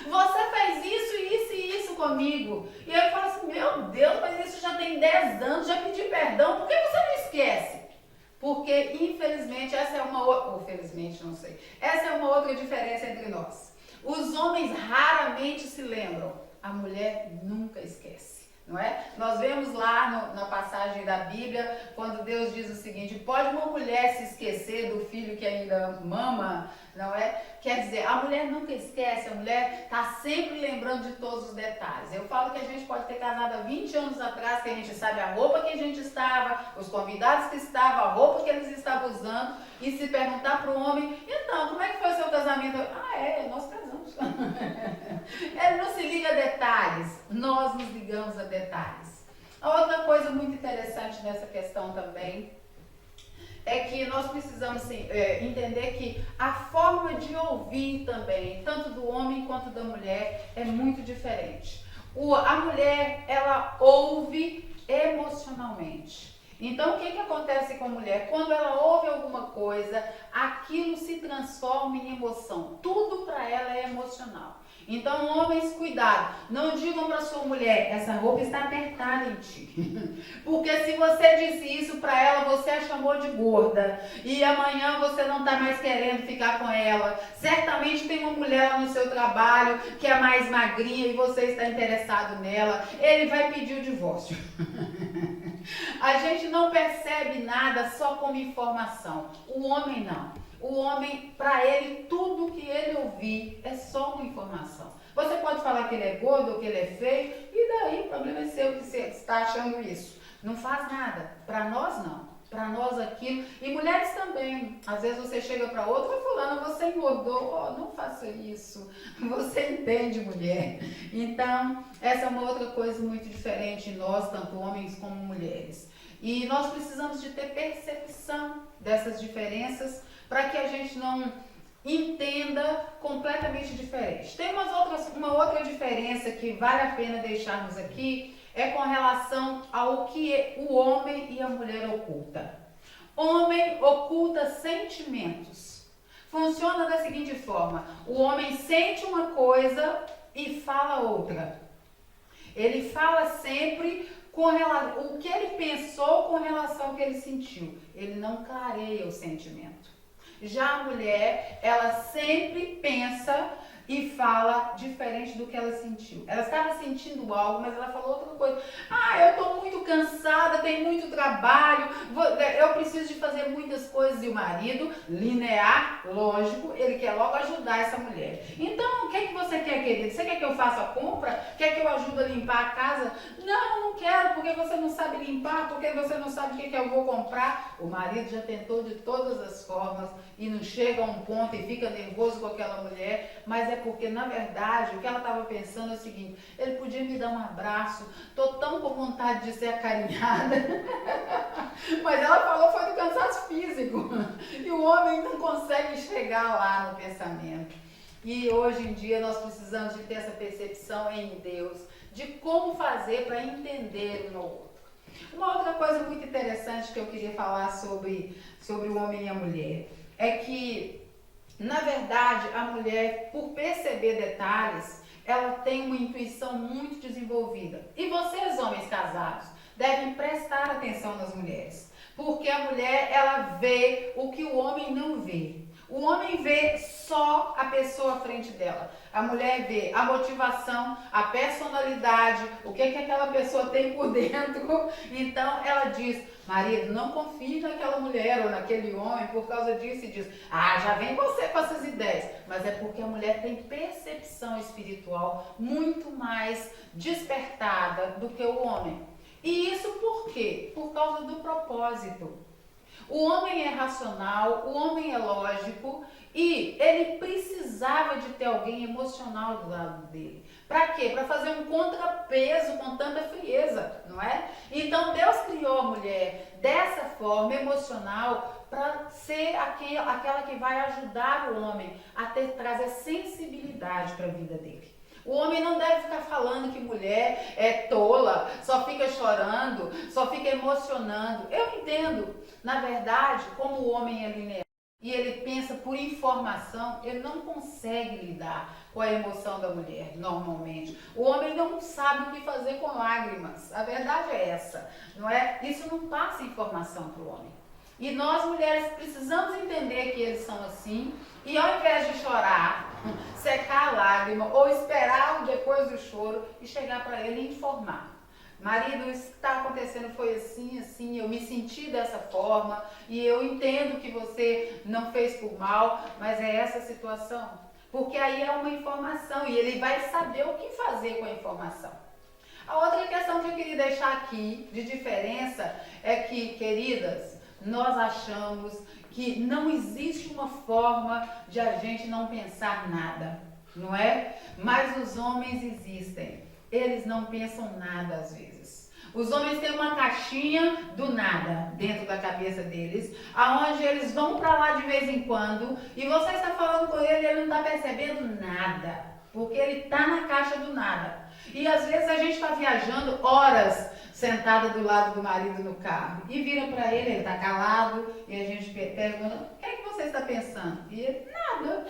Você fez isso, isso e isso comigo. E ele fala assim, meu Deus, mas isso já tem 10 anos, já pedi perdão, por que você não esquece? Porque infelizmente essa é uma outra, ou felizmente não sei, essa é uma outra diferença entre nós. Os homens raramente se lembram, a mulher nunca esquece. Não é? Nós vemos lá na passagem da Bíblia, quando Deus diz o seguinte, pode uma mulher se esquecer do filho que ainda mama, não é? Quer dizer, a mulher nunca esquece, a mulher está sempre lembrando de todos os detalhes. Eu falo que a gente pode ter casado há 20 anos atrás, que a gente sabe a roupa que a gente estava, os convidados que estavam, a roupa que eles estavam usando, e se perguntar para o homem, então, como é que foi o seu casamento? Nós casamos. Ele não se liga a detalhes, nós nos ligamos a detalhes. A outra coisa muito interessante nessa questão também é que nós precisamos entender que a forma de ouvir também, tanto do homem quanto da mulher, é muito diferente. A mulher, ela ouve emocionalmente. Então, o que acontece com a mulher? Quando ela ouve alguma coisa, aquilo se transforma em emoção. Tudo para ela é emocional. Então, homens, cuidado. Não digam para sua mulher, essa roupa está apertada em ti. Porque se você disse isso para ela, você a chamou de gorda. E amanhã você não está mais querendo ficar com ela. Certamente tem uma mulher lá no seu trabalho que é mais magrinha e você está interessado nela. Ele vai pedir o divórcio. A gente não percebe nada só como informação. O homem não. O homem, para ele, tudo que ele ouvir é só uma informação. Você pode falar que ele é gordo ou que ele é feio, e daí o problema é seu que você está achando isso. Não faz nada. Para nós, não. Para nós aquilo. E mulheres também. Às vezes você chega para outra, fulana, você engordou. Não faça isso. Você entende, mulher. Então, essa é uma outra coisa muito diferente em nós, tanto homens como mulheres. E nós precisamos de ter percepção dessas diferenças para que a gente não entenda completamente diferente. Tem uma outra diferença que vale a pena deixarmos aqui, é com relação ao que o homem e a mulher oculta. Homem oculta sentimentos. Funciona da seguinte forma, o homem sente uma coisa e fala outra. Ele fala sempre o que ele pensou com relação ao que ele sentiu. Ele não clareia o sentimento. Já a mulher, ela sempre pensa e fala diferente do que ela sentiu. Ela estava sentindo algo, mas ela falou outra coisa. Eu estou muito cansada, tem muito trabalho, eu preciso de fazer muitas coisas. E o marido, linear, lógico, ele quer logo ajudar essa mulher. Então, o que é que você quer, querido? Você quer que eu faça a compra? Quer que eu ajude a limpar a casa? Não quero, porque você não sabe limpar, porque você não sabe o que eu vou comprar. O marido já tentou de todas as formas e não chega a um ponto e fica nervoso com aquela mulher, mas é porque, na verdade, o que ela estava pensando é o seguinte, ele podia me dar um abraço, estou tão com vontade de ser acarinhada, mas ela falou foi do cansaço físico, e o homem não consegue chegar lá no pensamento. E hoje em dia nós precisamos de ter essa percepção em Deus, de como fazer para entender um ao outro. Uma outra coisa muito interessante que eu queria falar sobre o homem e a mulher é que, na verdade, a mulher, por perceber detalhes, ela tem uma intuição muito desenvolvida. E vocês, homens casados, devem prestar atenção nas mulheres, porque a mulher, ela vê o que o homem não vê. O homem vê só a pessoa à frente dela. A mulher vê a motivação, a personalidade, o que aquela pessoa tem por dentro. Então ela diz: marido, não confie naquela mulher ou naquele homem por causa disso e disso. Ah, já vem você com essas ideias. Mas é porque a mulher tem percepção espiritual muito mais despertada do que o homem. E isso por quê? Por causa do propósito. O homem é racional, o homem é lógico e ele precisava de ter alguém emocional do lado dele. Para quê? Para fazer um contrapeso com tanta frieza, não é? Então Deus criou a mulher dessa forma emocional para ser aquela que vai ajudar o homem a trazer sensibilidade para a vida dele. O homem não deve ficar falando que mulher é tola, só fica chorando, só fica emocionando. Eu entendo. Na verdade, como o homem é linear e ele pensa por informação, ele não consegue lidar com a emoção da mulher, normalmente. O homem não sabe o que fazer com lágrimas. A verdade é essa, não é? Isso não passa informação para o homem. E nós, mulheres, precisamos entender que eles são assim e ao invés de chorar, secar a lágrima ou esperar depois do choro e chegar para ele e informar. Marido, isso que está acontecendo foi assim, assim, eu me senti dessa forma e eu entendo que você não fez por mal, mas é essa a situação. Porque aí é uma informação e ele vai saber o que fazer com a informação. A outra questão que eu queria deixar aqui de diferença é que, queridas, nós achamos que não existe uma forma de a gente não pensar nada, não é? Mas os homens existem. Eles não pensam nada às vezes. Os homens têm uma caixinha do nada dentro da cabeça deles, aonde eles vão para lá de vez em quando e você está falando com ele e ele não está percebendo nada, porque ele está na caixa do nada. E às vezes a gente está viajando horas sentada do lado do marido no carro e vira para ele está calado e a gente pergunta: o que é que você está pensando? E ele: nada.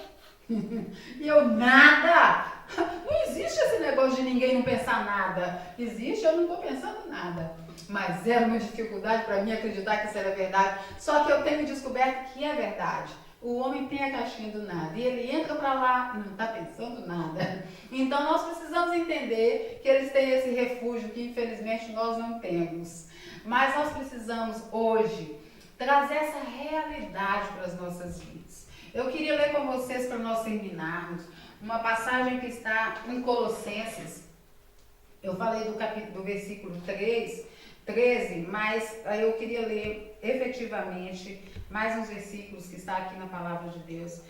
E eu: nada? Não existe esse negócio de ninguém não pensar nada. Existe, eu não estou pensando nada. Mas era uma dificuldade para mim acreditar que isso era verdade. Só que eu tenho descoberto que é verdade. O homem tem a caixinha do nada e ele entra para lá e não está pensando nada. Então nós precisamos entender que eles têm esse refúgio que infelizmente nós não temos. Mas nós precisamos hoje trazer essa realidade para as nossas vidas. Eu queria ler com vocês para nós terminarmos uma passagem que está em Colossenses. Eu falei do versículo 13, mas eu queria ler efetivamente mais uns versículos que está aqui na palavra de Deus,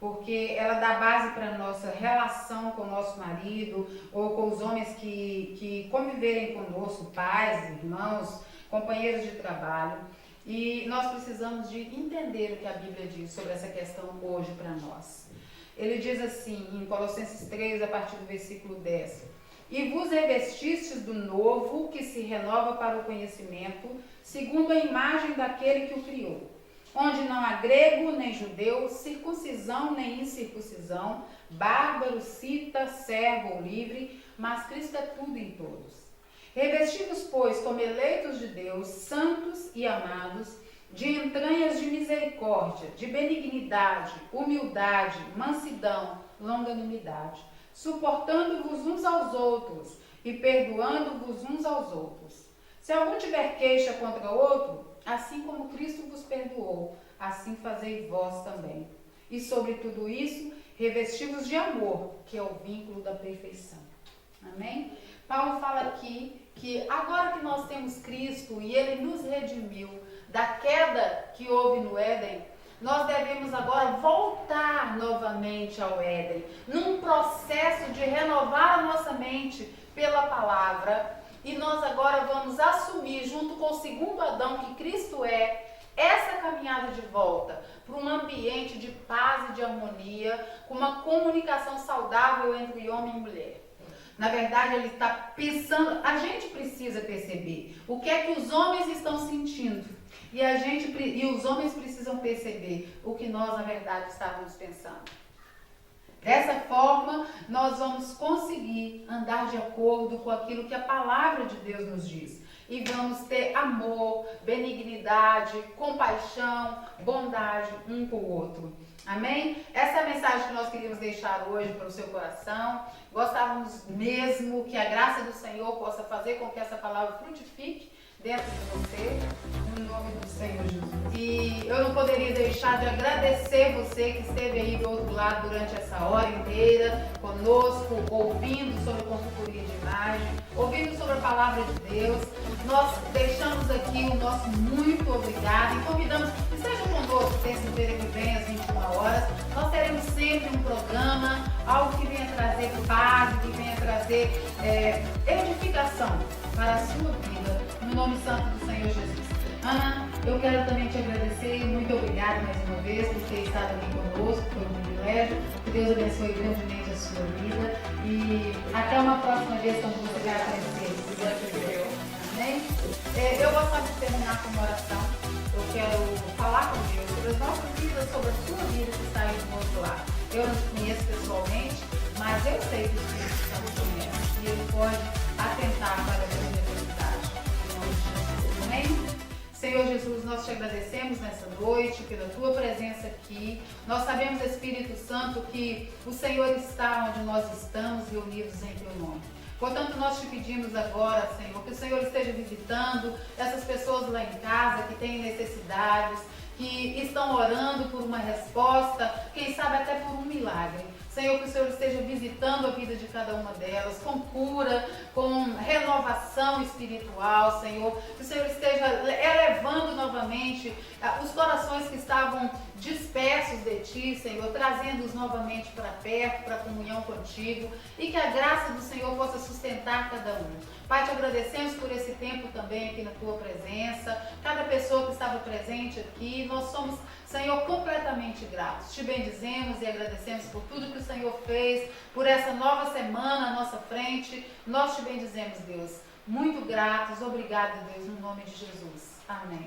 porque ela dá base para a nossa relação com o nosso marido ou com os homens que conviverem conosco, pais, irmãos, companheiros de trabalho. E nós precisamos de entender o que a Bíblia diz sobre essa questão hoje para nós. Ele diz assim, em Colossenses 3, a partir do versículo 10: e vos revestistes do novo, que se renova para o conhecimento, segundo a imagem daquele que o criou, onde não há grego nem judeu, circuncisão nem incircuncisão, bárbaro, cita, servo ou livre, mas Cristo é tudo em todos. Revestidos, pois, como eleitos de Deus, santos e amados, de entranhas de misericórdia, de benignidade, humildade, mansidão, longanimidade, suportando-vos uns aos outros e perdoando-vos uns aos outros. Se algum tiver queixa contra outro, assim como Cristo vos perdoou, assim fazei vós também. E sobre tudo isso, revesti-vos de amor, que é o vínculo da perfeição. Amém? Paulo fala aqui que agora que nós temos Cristo e Ele nos redimiu da queda que houve no Éden, nós devemos agora voltar novamente ao Éden, num processo de renovar a nossa mente pela palavra, e nós agora vamos assumir, junto com o segundo Adão que Cristo é, essa caminhada de volta para um ambiente de paz e de harmonia, com uma comunicação saudável entre homem e mulher. Na verdade, ele está pensando, a gente precisa perceber o que é que os homens estão sentindo. E os homens precisam perceber o que nós, na verdade, estávamos pensando. Dessa forma, nós vamos conseguir andar de acordo com aquilo que a palavra de Deus nos diz. E vamos ter amor, benignidade, compaixão, bondade um com o outro. Amém? Essa é a mensagem que nós queríamos deixar hoje para o seu coração. Gostávamos mesmo que a graça do Senhor possa fazer com que essa palavra frutifique dentro de você, no nome do Senhor Jesus. E eu não poderia deixar de agradecer você que esteve aí do outro lado durante essa hora inteira, conosco, ouvindo sobre consultoria de imagem, ouvindo sobre a palavra de Deus. Nós deixamos aqui o nosso muito obrigado e convidamos que esteja conosco terça-feira que vem às 21 horas. Nós teremos sempre um programa, algo que venha trazer paz, que venha trazer edificação para a sua vida, no nome santo do Senhor Jesus. Ana, eu quero também te agradecer, muito obrigada mais uma vez por ter estado aqui conosco, foi um privilégio. Que Deus abençoe grandemente a sua vida e até uma próxima vez quando você vai aparecer. Amém? Eu gostaria de terminar com uma oração. Eu quero falar com Deus sobre as nossas vidas, sobre a sua vida que está aí do outro lado. Eu não te conheço pessoalmente, mas eu sei que o Espírito Santo conhece e ele pode atentar para a sua necessidade. Em nome de Jesus. Amém? Senhor Jesus, nós te agradecemos nessa noite pela tua presença aqui. Nós sabemos, Espírito Santo, que o Senhor está onde nós estamos reunidos em teu nome. Portanto, nós te pedimos agora, Senhor, que o Senhor esteja visitando essas pessoas lá em casa que têm necessidades, que estão orando por uma resposta, quem sabe até por um milagre. Senhor, que o Senhor esteja visitando a vida de cada uma delas, com cura, com renovação espiritual, Senhor. Que o Senhor esteja elevando novamente os corações que estavam dispersos de Ti, Senhor, trazendo-os novamente para perto, para a comunhão contigo, e que a graça do Senhor possa sustentar cada um. Pai, te agradecemos por esse tempo também aqui na Tua presença, cada pessoa que estava presente aqui, nós somos, Senhor, completamente gratos. Te bendizemos e agradecemos por tudo que o Senhor fez, por essa nova semana à nossa frente. Nós te bendizemos, Deus. Muito gratos. Obrigada, Deus, no nome de Jesus. Amém.